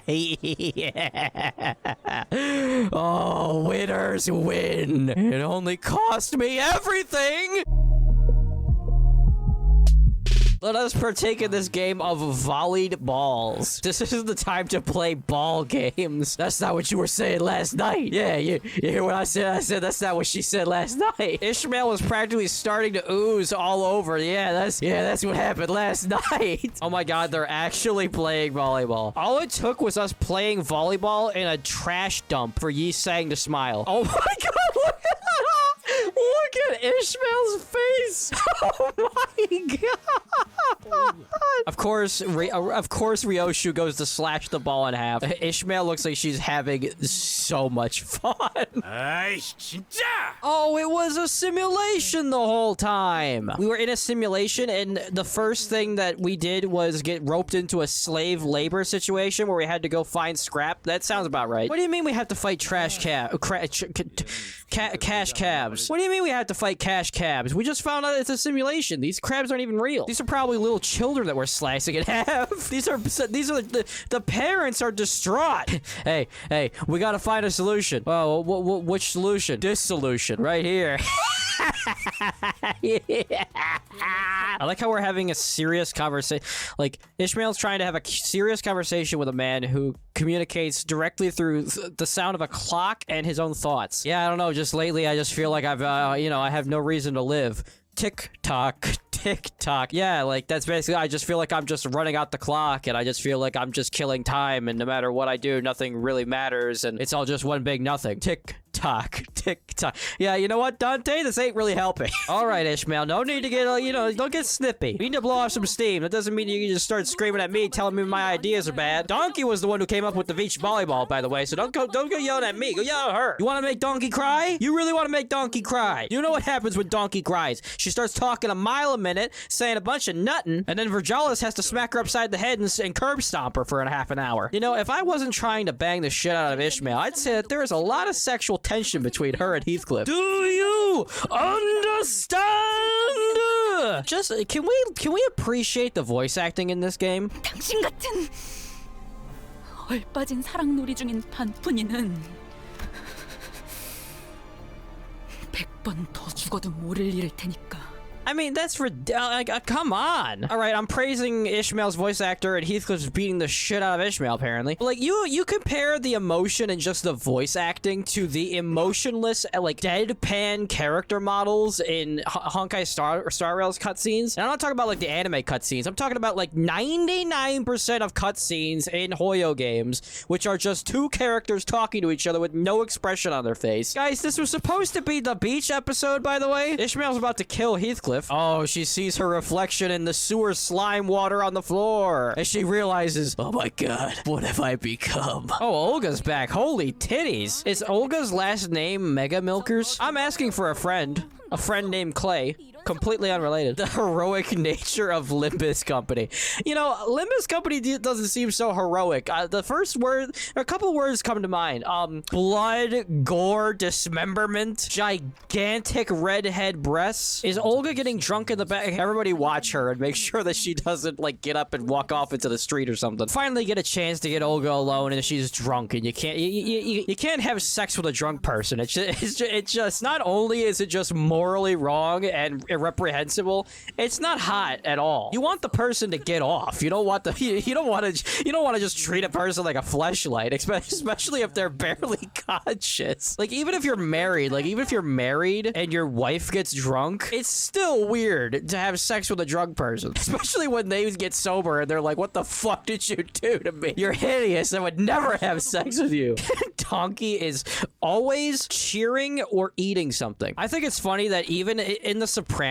Yeah. Oh, winners win. It only cost me everything. Let us partake in this game of volleyed balls. This is the time to play ball games. That's not what you were saying last night. Yeah, you hear what I said? I said that's not what she said last night. Ishmael was practically starting to ooze all over. Yeah, that's what happened last night. Oh my god, they're actually playing volleyball. All it took was us playing volleyball in a trash dump for Yi Sang to smile. Oh my god, look at Ishmael's face. Oh my god. Of course, Ryoshu goes to slash the ball in half. Ishmael looks like she's having so much fun. Oh, it was a simulation the whole time. We were in a simulation, and the first thing that we did was get roped into a slave labor situation where we had to go find scrap. That sounds about right. What do you mean we have to fight cash cabs? What do you mean we have to fight cash cabs? We just found out it's a simulation. These crabs aren't even real. These are probably little children that we're slicing in half. These are the parents are distraught. Hey, we gotta find a solution. Oh, which solution? This solution right here. Yeah. I like how we're having a serious conversation. Like, Ishmael's trying to have a serious conversation with a man who communicates directly through the sound of a clock and his own thoughts. Yeah, I don't know. Just lately, I just feel like I have no reason to live. Tick tock. Tick-tock. Yeah, like, that's basically, I just feel like I'm just running out the clock, and I just feel like I'm just killing time, and no matter what I do, nothing really matters, and it's all just one big nothing. Tick-tock. Tick-tock. Yeah, you know what, Dante? This ain't really helping. All right, Ishmael, no need to get, don't get snippy. We need to blow off some steam. That doesn't mean you can just start screaming at me, telling me my ideas are bad. Donkey was the one who came up with the beach volleyball, by the way, so don't go yelling at me. Go yell at her. You want to make Donkey cry? You really want to make Donkey cry? You know what happens when Donkey cries? She starts talking a mile a minute, saying a bunch of nuttin', and then Virgalis has to smack her upside the head and curb stomp her for half an hour. You know, if I wasn't trying to bang the shit out of Ishmael, I'd say that there is a lot of sexual tension between her and Heathcliff. Do you understand? Just, can we appreciate the voice acting in this game? 당신 같은 얼빠진 사랑놀이 중인 반푼이는 100번 더 죽어도 모를 일일 테니까. I mean, that's come on. All right, I'm praising Ishmael's voice actor, and Heathcliff's beating the shit out of Ishmael, apparently. Like, you compare the emotion and just the voice acting to the emotionless, like, deadpan character models in Honkai Star Rail's cutscenes. And I'm not talking about, like, the anime cutscenes. I'm talking about, like, 99% of cutscenes in Hoyo games, which are just two characters talking to each other with no expression on their face. Guys, this was supposed to be the beach episode, by the way. Ishmael's about to kill Heathcliff. Oh, she sees her reflection in the sewer slime water on the floor. And she realizes, oh my god, what have I become? Oh, Olga's back. Holy titties. Is Olga's last name Mega Milkers? I'm asking for a friend named Clay. Completely unrelated. The heroic nature of Limbus Company. You know, Limbus Company doesn't seem so heroic. The first word, a couple words come to mind. Blood, gore, dismemberment, gigantic redhead breasts. Is Olga getting drunk in the back? Everybody watch her and make sure that she doesn't, like, get up and walk off into the street or something. Finally get a chance to get Olga alone and she's drunk, and you can't have sex with a drunk person. It's just not only is it just morally wrong and irreprehensible, it's not hot at all. You want the person to get off. You don't want to just treat a person like a fleshlight, especially if they're barely conscious. Like, even if you're married and your wife gets drunk, it's still weird to have sex with a drunk person, especially when they get sober and they're like, what the fuck did you do to me? You're hideous. I would never have sex with you. Donkey is always cheering or eating something. I think it's funny that even in The Sopranos,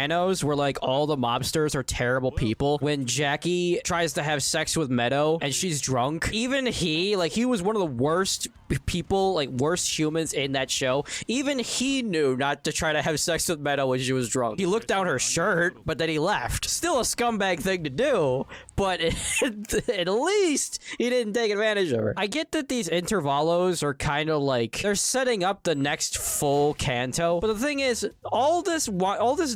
where, like, all the mobsters are terrible people, when Jackie tries to have sex with Meadow and she's drunk, even he was one of the worst people, like, worst humans in that show. Even he knew not to try to have sex with Meadow when she was drunk. He looked down her shirt, but then he left. Still a scumbag thing to do, but at least he didn't take advantage of her. I get that these intervalos are kind of like, they're setting up the next full canto, but the thing is, all this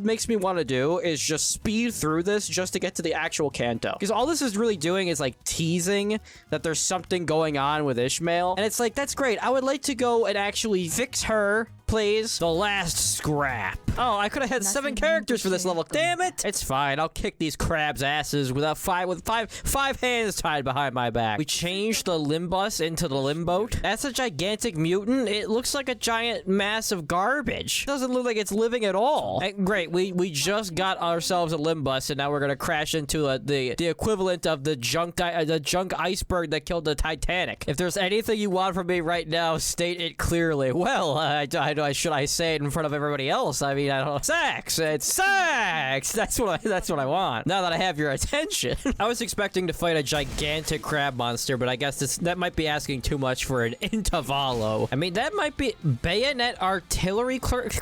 makes me want to do is just speed through this just to get to the actual canto. Because all this is really doing is, like, teasing that there's something going on with Ishmael. And it's like, that's great. I would like to go and actually fix her, please. The last scrap. Oh, I could have had 7 characters for this level. Damn it. It's fine. I'll kick these crabs' asses with five hands tied behind my back. We changed the Limbus into the Limboat. That's a gigantic mutant. It looks like a giant mass of garbage. It doesn't look like it's living at all. Great. We just got ourselves a Limbus, and now we're gonna crash into the equivalent of the junk iceberg that killed the Titanic. If there's anything you want from me right now, state it clearly. Well, should I say it in front of everybody else? I mean, I don't know. Sex! It's sex! That's what I want. Now that I have your attention. I was expecting to fight a gigantic crab monster, but I guess that might be asking too much for an intervalo. I mean, that might be bayonet artillery clerk.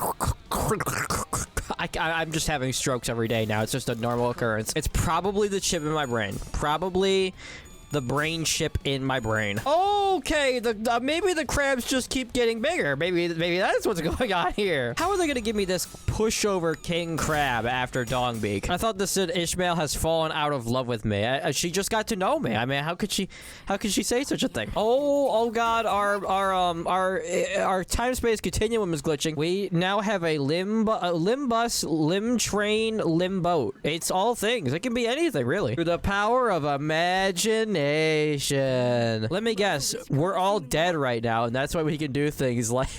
I'm just having strokes every day now. It's just a normal occurrence. It's probably the chip in my brain. Probably the brain chip in my brain. Okay, maybe the crabs just keep getting bigger. Maybe that's what's going on here. How are they gonna give me this pushover king crab after Dongbeak? I thought this said Ishmael has fallen out of love with me. She just got to know me. I mean, how could she say such a thing? Oh god, our time-space continuum is glitching. We now have a Limbus, Limb Train, Limboat. It's all things. It can be anything, really. Through the power of imagination. IMPLICATION. Let me guess, we're all dead right now, and that's why we can do things like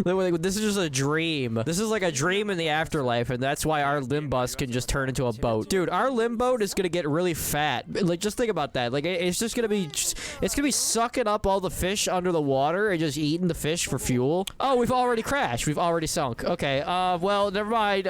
this is just a dream. This is like a dream in the afterlife, and that's why our limbus can just turn into a boat. Dude, our limboat is gonna get really fat. Like, just think about that. Like, it's just gonna be, it's gonna be sucking up all the fish under the water and just eating the fish for fuel. Oh, we've already crashed. We've already sunk. Okay, well, never mind.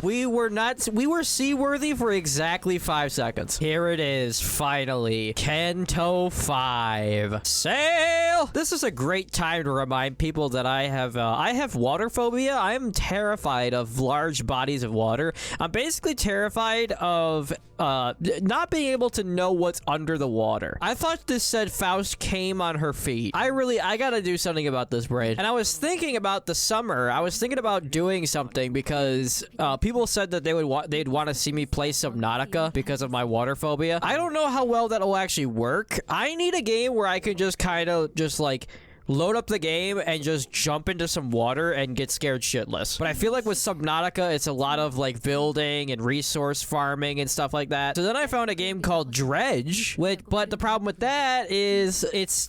We were seaworthy for exactly 5 seconds. Here it is, finally. Kento 5. Sail! This is a great time to remind people that I have water phobia. I am terrified of large bodies of water. I'm basically terrified of not being able to know what's under the water. I thought this said Faust came on her feet. I gotta do something about this, brain. And I was thinking about the summer. I was thinking about doing something because people said that they'd want to see me play Subnautica because of my water phobia. I don't know how well that'll actually work. I need a game where I can just kind of just like load up the game and just jump into some water and get scared shitless. But I feel like with Subnautica, it's a lot of like building and resource farming and stuff like that. So then I found a game called Dredge, but the problem with that is it's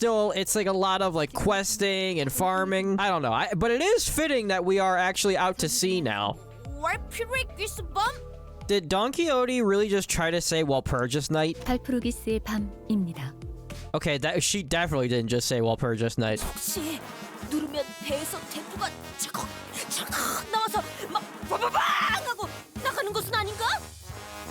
like a lot of like questing and farming. I don't know. But it is fitting that we are actually out to sea now. Did Don Quixote really just try to say Walpurgis Night? 발프루기스의 밤입니다. Okay, she definitely didn't just say Walpurgis Night. 혹시 누르면 배에서 대포가 차컥 나와서 막 빠바방 하고 나가는 것은 아닌가?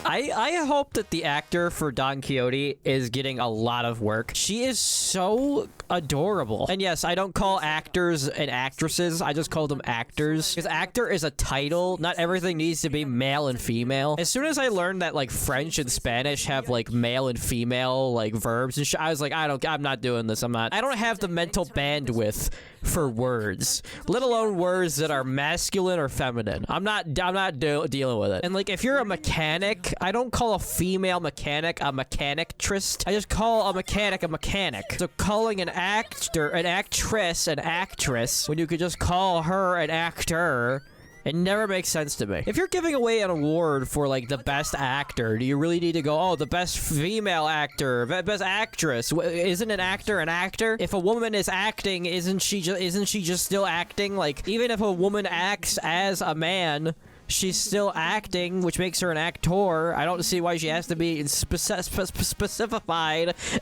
I hope that the actor for Don Quixote is getting a lot of work. She is so adorable. And yes, I don't call actors and actresses. I just call them actors. Because actor is a title. Not everything needs to be male and female. As soon as I learned that like French and Spanish have like male and female like verbs and shit, I was like, I'm not doing this. I don't have the mental bandwidth for words, let alone words that are masculine or feminine. I'm not dealing with it. And like, if you're a mechanic, I don't call a female mechanic a mechanictress. I just call a mechanic a mechanic. So calling an actor, an actress, an actress, when you could just call her an actor, it never makes sense to me. If you're giving away an award for like the best actor, do you really need to go, oh, the best female actor, best actress? Isn't an actor an actor? If a woman is acting, isn't she just still acting? Like, even if a woman acts as a man, she's still acting, which makes her an actor. I don't see why she has to be specified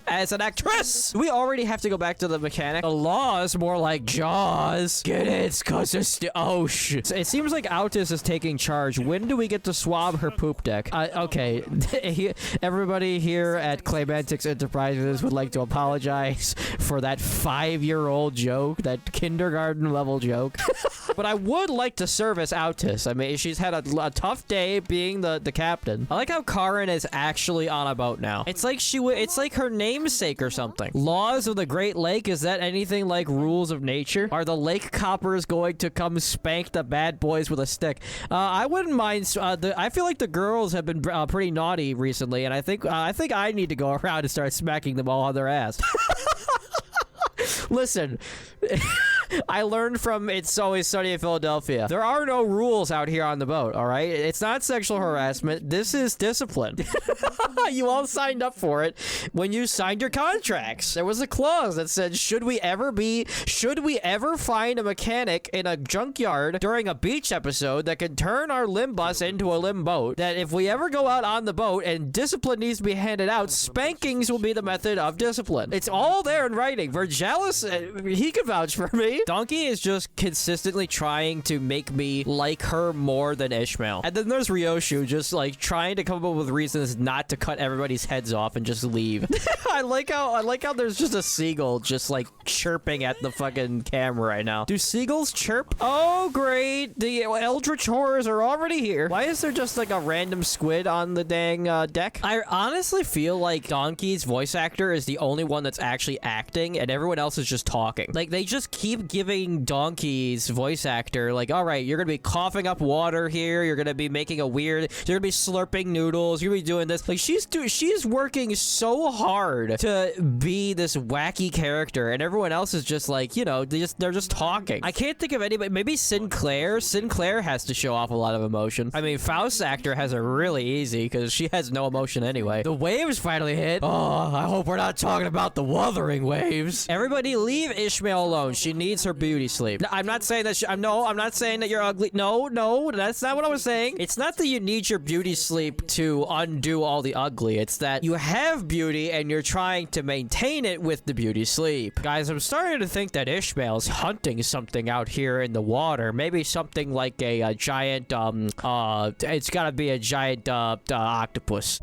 as an actress. We already have to go back to the mechanic. The law is more like Jaws. Get it? Cause it's oh shit. It seems like Altus is taking charge. When do we get to swab her poop deck? Okay, everybody here at CLAYMANTICS Enterprises would like to apologize for that 5-year-old joke, that kindergarten level joke. But I would like to service Altus. I mean, she's had a tough day being the captain. I like how Karin is actually on a boat now. It's like it's like her namesake or something. Laws of the Great Lake, is that anything like rules of nature? Are the lake coppers going to come spank the bad boys with a stick? I wouldn't mind. I feel like the girls have been pretty naughty recently, and I think I need to go around and start smacking them all on their ass. Listen, I learned from It's Always Sunny in Philadelphia. There are no rules out here on the boat, all right? It's not sexual harassment. This is discipline. You all signed up for it when you signed your contracts. There was a clause that said, should we ever find a mechanic in a junkyard during a beach episode that can turn our limbus into a limboat, that if we ever go out on the boat and discipline needs to be handed out, spankings will be the method of discipline. It's all there in writing. Vergellus, he can vouch for me. Donkey is just consistently trying to make me like her more than Ishmael. And then there's Ryoshu just like trying to come up with reasons not to cut everybody's heads off and just leave. I like how there's just a seagull just like chirping at the fucking camera right now. Do seagulls chirp? Oh great, the eldritch horrors are already here. Why is there just like a random squid on the dang deck? I honestly feel like Donkey's voice actor is the only one that's actually acting and everyone else is just talking. Like, they just keep giving Donkey's voice actor, like, all right, you're gonna be coughing up water here. You're gonna be making a weird. You're gonna be slurping noodles. You're gonna be doing this. Like, she's working so hard to be this wacky character, and everyone else is just like, you know, they're just talking. I can't think of anybody. Maybe Sinclair. Sinclair has to show off a lot of emotion. I mean, Faust's actor has it really easy because she has no emotion anyway. The waves finally hit. Oh, I hope we're not talking about the wuthering waves. Everybody leave Ishmael alone. She needs her beauty sleep. No, I'm not saying that I'm not saying that you're ugly. No, that's not what I was saying. It's not that you need your beauty sleep to undo all the ugly. It's that you have beauty and you're trying to maintain it with the beauty sleep. Guys, I'm starting to think that Ishmael's hunting something out here in the water. Maybe something like a giant, it's gotta be a giant, octopus.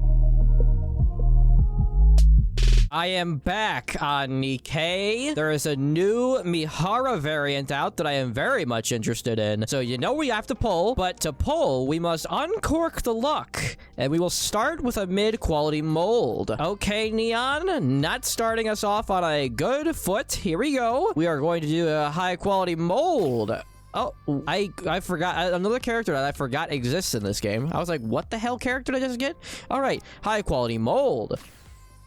I am back on Nikkei. There is a new Mihara variant out that I am very much interested in. So you know we have to pull, but to pull, we must uncork the luck. And we will start with a mid-quality mold. Okay, Neon, not starting us off on a good foot. Here we go. We are going to do a high-quality mold. Oh, I forgot. Another character that I forgot exists in this game. I was like, what the hell character did I just get? All right, high-quality mold.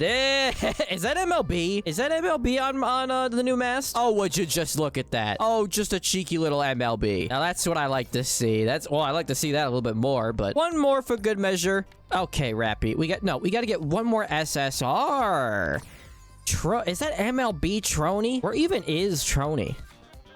Is that MLB? Is that MLB on the new mask? Oh, would you just look at that? Oh, just a cheeky little MLB. Now that's what I like to see. Well, I like to see that a little bit more, but one more for good measure. Okay, Rappy. We got to get one more SSR. Is that MLB Trony? Or even is Trony?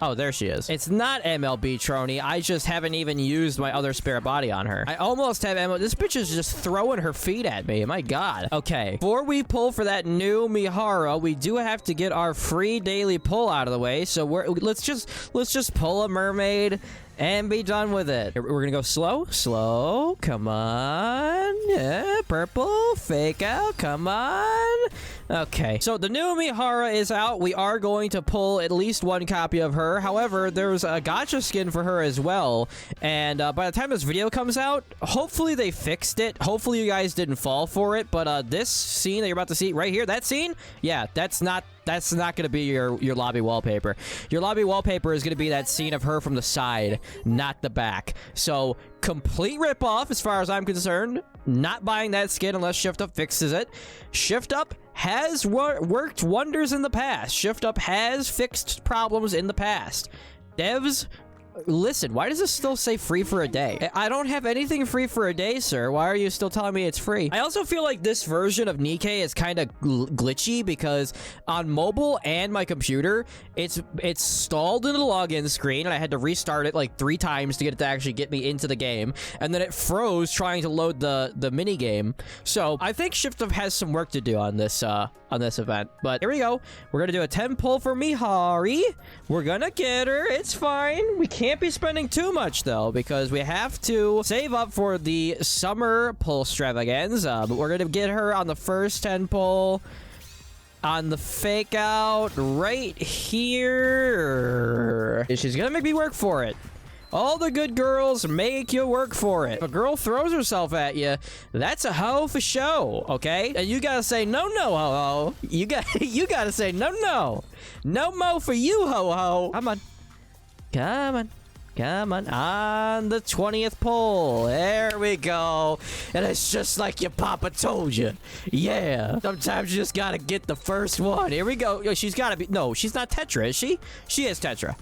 Oh, there she is. It's not MLB Trony. I just haven't even used my other spare body on her. I almost have MLB. This bitch is just throwing her feet at me. My God. Okay. Before we pull for that new Mihara, we do have to get our free daily pull out of the way. So let's just pull a mermaid and be done with it. We're gonna go slow. Slow. Come on. Yeah, purple. Fake out. Come on. Okay. So the new Mihara is out. We are going to pull at least one copy of her. However, there's a gacha skin for her as well. And by the time this video comes out, hopefully they fixed it. Hopefully you guys didn't fall for it. But this scene that you're about to see right here, that scene, yeah, that's not going to be your lobby wallpaper. Your lobby wallpaper is going to be that scene of her from the side, not the back. So, complete ripoff as far as I'm concerned. Not buying that skin unless Shift Up fixes it. Shift Up has worked wonders in the past. Shift Up has fixed problems in the past. Devs, listen, why does this still say free for a day? I don't have anything free for a day, sir. Why are you still telling me it's free? I also feel like this version of Nikkei is kind of glitchy because on mobile and my computer, it's stalled in the login screen and I had to restart it like 3 times to get it to actually get me into the game. And then it froze trying to load the mini game. So I think Shift Up has some work to do on this event. But here we go. We're gonna do a 10 pull for Mihari. We're gonna get her. It's fine. We can't be spending too much though because we have to save up for the summer pull extravaganza. But we're gonna get her on the first 10 pull. On the fake out right here. She's gonna make me work for it. All the good girls make you work for it. If a girl throws herself at you, that's a hoe for show, okay? And you gotta say no, ho-ho. You gotta say no. No mo for you, ho-ho. Come on. On the 20th pull. There we go. And it's just like your papa told you. Yeah. Sometimes you just gotta get the first one. Here we go. Yo, she's gotta be... No, she's not Tetra, is she? She is Tetra.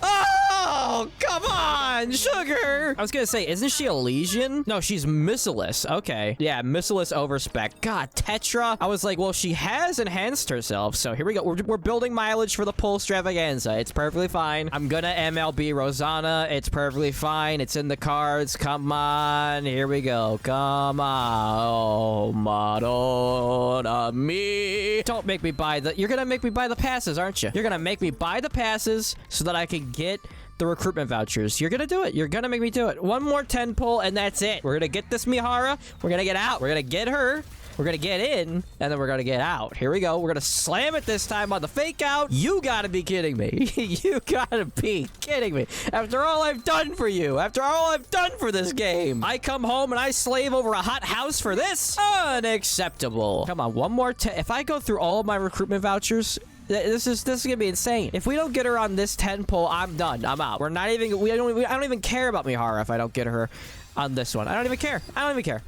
Oh, come on, sugar. I was gonna say, isn't she Elysian? No, she's Missilus. Okay. Yeah, Missilus overspec. God, Tetra. I was like, well, she has enhanced herself. So here we go. We're building mileage for the pull extravaganza. It's perfectly fine. I'm gonna MLB Rosanna. It's perfectly fine. It's in the cards. Come on. Here we go. Come on. Oh, Madonna me. Don't make me buy the... You're gonna make me buy the passes, aren't you? You're gonna make me buy the passes so that I can get the recruitment vouchers. You're gonna do it. You're gonna make me do it. One more 10 pull and that's it. We're gonna get this Mihara. We're gonna get out. We're gonna get her. We're gonna get in and then we're gonna get out. Here we go. We're gonna slam it this time on the fake out. You gotta be kidding me. You gotta be kidding me. After all I've done for you. After all I've done for this game. I come home and I slave over a hot house for this? Unacceptable. Come on, one more. If I go through all of my recruitment vouchers, This is gonna be insane. If we don't get her on this 10 pull, I'm done. I'm out. We're not even. I don't even care about Mihara if I don't get her on this one. I don't even care. I don't even care.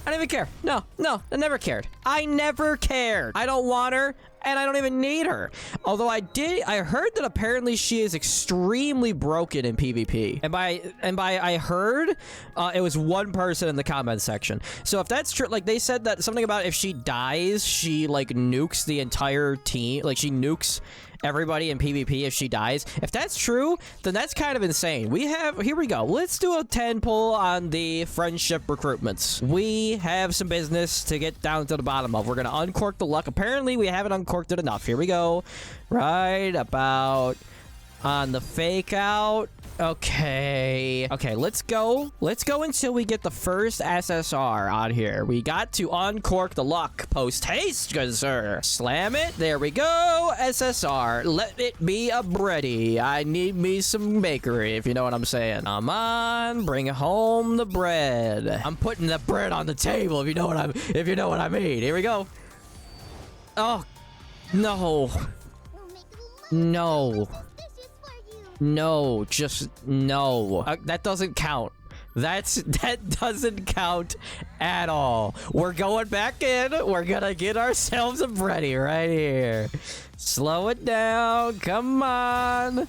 I don't even care. No, I never cared. I never cared. I don't want her, and I don't even need her. Although I heard that apparently she is extremely broken in PvP. And by I heard, it was one person in the comment section. So if that's true, like they said that something about if she dies, she like nukes the entire team. Like she nukes everybody in PvP if she dies. If that's true, then that's kind of insane. Here we go. Let's do a 10 pull on the friendship recruitments. We have some business to get down to the bottom of. We're gonna uncork the luck. Apparently we haven't uncorked it enough. Here we go. Right about on the fake out. Okay, let's go until we get the first SSR on here. We got to uncork the luck post haste, good sir. Slam it. There we go. SSR. Let it be a bready. I need me some bakery, if you know what I'm saying. Come on, bring home the bread. I'm putting the bread on the table, if you know what I mean. Here we go. Oh, no. No. No, just no. That doesn't count. That doesn't count at all. We're going back in. We're gonna get ourselves a bready right here. Slow it down. Come on.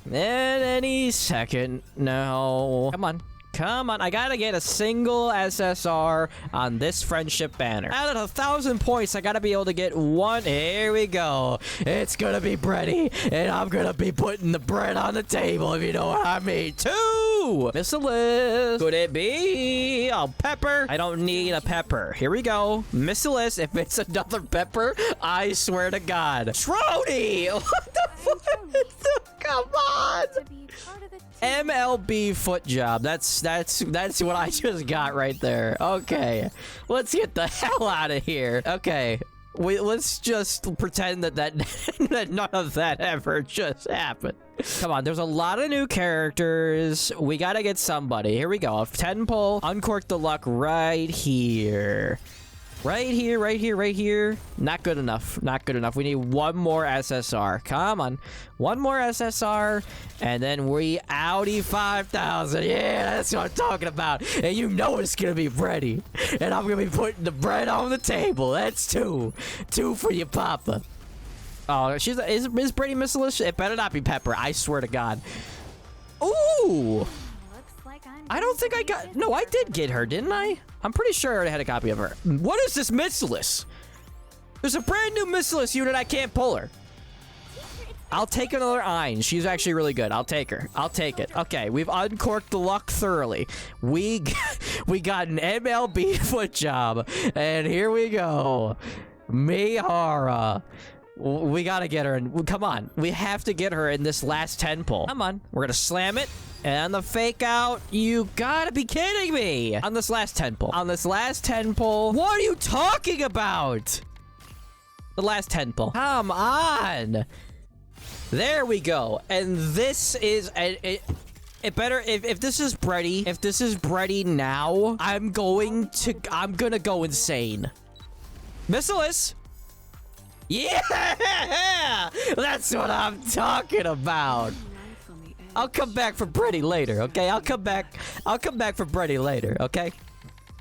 And any second. No. Come on. Come on, I gotta get a single SSR on this friendship banner. Out of 1,000 points, I gotta be able to get one. Here we go. It's gonna be bready, and I'm gonna be putting the bread on the table, if you know what I mean. 2! Missilus. Could it be a pepper? I don't need a pepper. Here we go. Missilus, if it's another pepper, I swear to God. Shrody! What the fuck? Come on! MLB foot job. That's what I just got right there. Okay, let's get the hell out of here. Okay, let's just pretend that none of that ever just happened. Come on, there's a lot of new characters. We gotta get somebody. Here we go. 10 pull. Uncork the luck right here. Right here. Not good enough. We need one more SSR. Come on. One more SSR. And then we Audi 5,000. Yeah, that's what I'm talking about. And you know it's going to be bready. And I'm going to be putting the bread on the table. That's 2. 2 for you, Papa. Oh, is Brady Missilus? It better not be Pepper. I swear to God. Ooh. I don't think I got... No, I did get her, didn't I? I'm pretty sure I already had a copy of her. What is this Missilus? There's a brand new Missilus unit. I can't pull her. I'll take another Ein. She's actually really good. I'll take her. I'll take it. Okay, we've uncorked the luck thoroughly. We got an MLB foot job. And here we go. Mihara. We gotta get her in. Come on. We have to get her in this last 10 pull. Come on. We're gonna slam it. And the fake out. You gotta be kidding me. On this last 10 pull. On this last 10 pull. What are you talking about? The last 10 pull. Come on. There we go. And this is... It better... If this is bready... If this is bready now, I'm gonna go insane. Missilus. Yeah! That's what I'm talking about. I'll come back for bready later, okay? I'll come back for bready later, okay?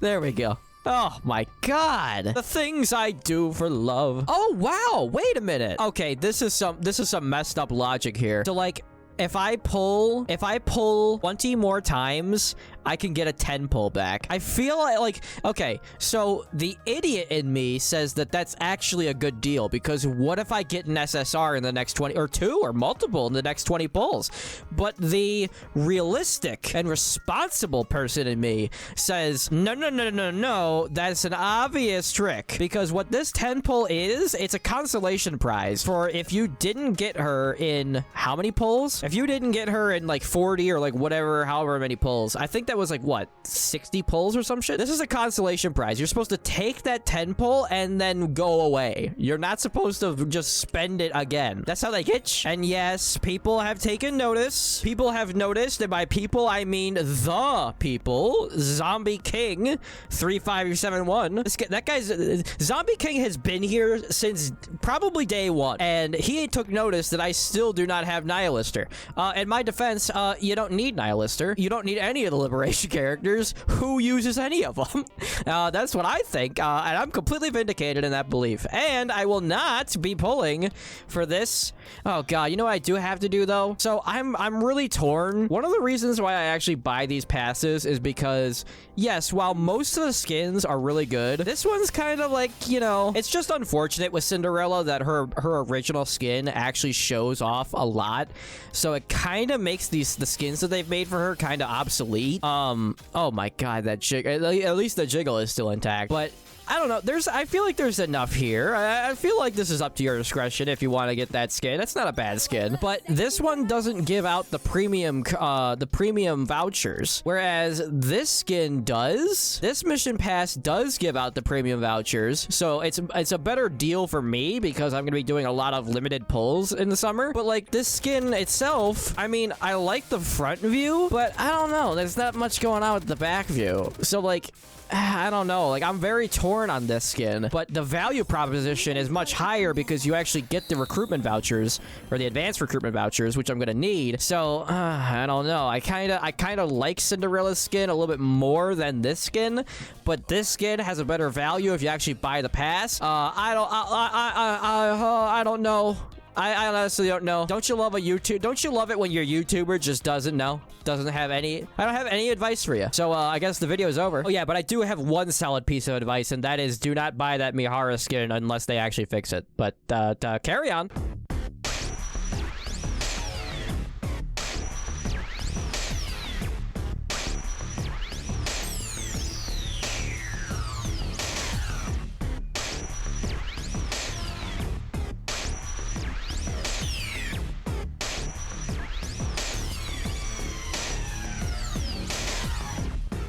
There we go. Oh my God. The things I do for love. Oh wow, wait a minute. Okay, this is some messed up logic here. So like if I pull 20 more times, I can get a 10 pull back. I feel like, okay, so the idiot in me says that that's actually a good deal, because what if I get an SSR in the next 20, or 2 or multiple in the next 20 pulls? But the realistic and responsible person in me says, no, that's an obvious trick, because what this 10 pull is, it's a consolation prize for if you didn't get her in how many pulls? If you didn't get her in like 40 or like whatever, however many pulls, I think that that was like, what, 60 pulls or some shit? This is a consolation prize. You're supposed to take that 10 pull and then go away. You're not supposed to just spend it again. That's how they get you. And yes, people have taken notice. People have noticed, and by people, I mean the people. Zombie King 3571. That guy's Zombie King has been here since probably day one, and he took notice that I still do not have Nihilister. In my defense, you don't need Nihilister. You don't need any of the Liberation characters. Who uses any of them? That's what I think, and I'm completely vindicated in that belief. And I will not be pulling for this. Oh god, you know what I do have to do though? So I'm really torn. One of the reasons why I actually buy these passes is because, yes, while most of the skins are really good, this one's kind of like, you know, it's just unfortunate with Cinderella that her original skin actually shows off a lot. So it kind of makes the skins that they've made for her kind of obsolete. Oh my god, that jiggle, at least the jiggle is still intact. But I don't know. I feel like there's enough here. I feel like this is up to your discretion if you want to get that skin. That's not a bad skin. But this one doesn't give out the premium vouchers, whereas this skin does. This mission pass does give out the premium vouchers, so it's a better deal for me because I'm gonna be doing a lot of limited pulls in the summer. But like this skin itself, I mean, I like the front view, but I don't know. There's not much going on with the back view. So like, I don't know, like I'm very torn on this skin, but the value proposition is much higher because you actually get the recruitment vouchers or the advanced recruitment vouchers, which I'm gonna need. So I don't know. I kind of like Cinderella's skin a little bit more than this skin, but this skin has a better value if you actually buy the pass. I don't know. I honestly don't know. Don't you love Don't you love it when your YouTuber just doesn't know? Doesn't have any... I don't have any advice for you. So, I guess the video is over. Oh, yeah, but I do have one solid piece of advice, and that is do not buy that Mihara skin unless they actually fix it. But, carry on.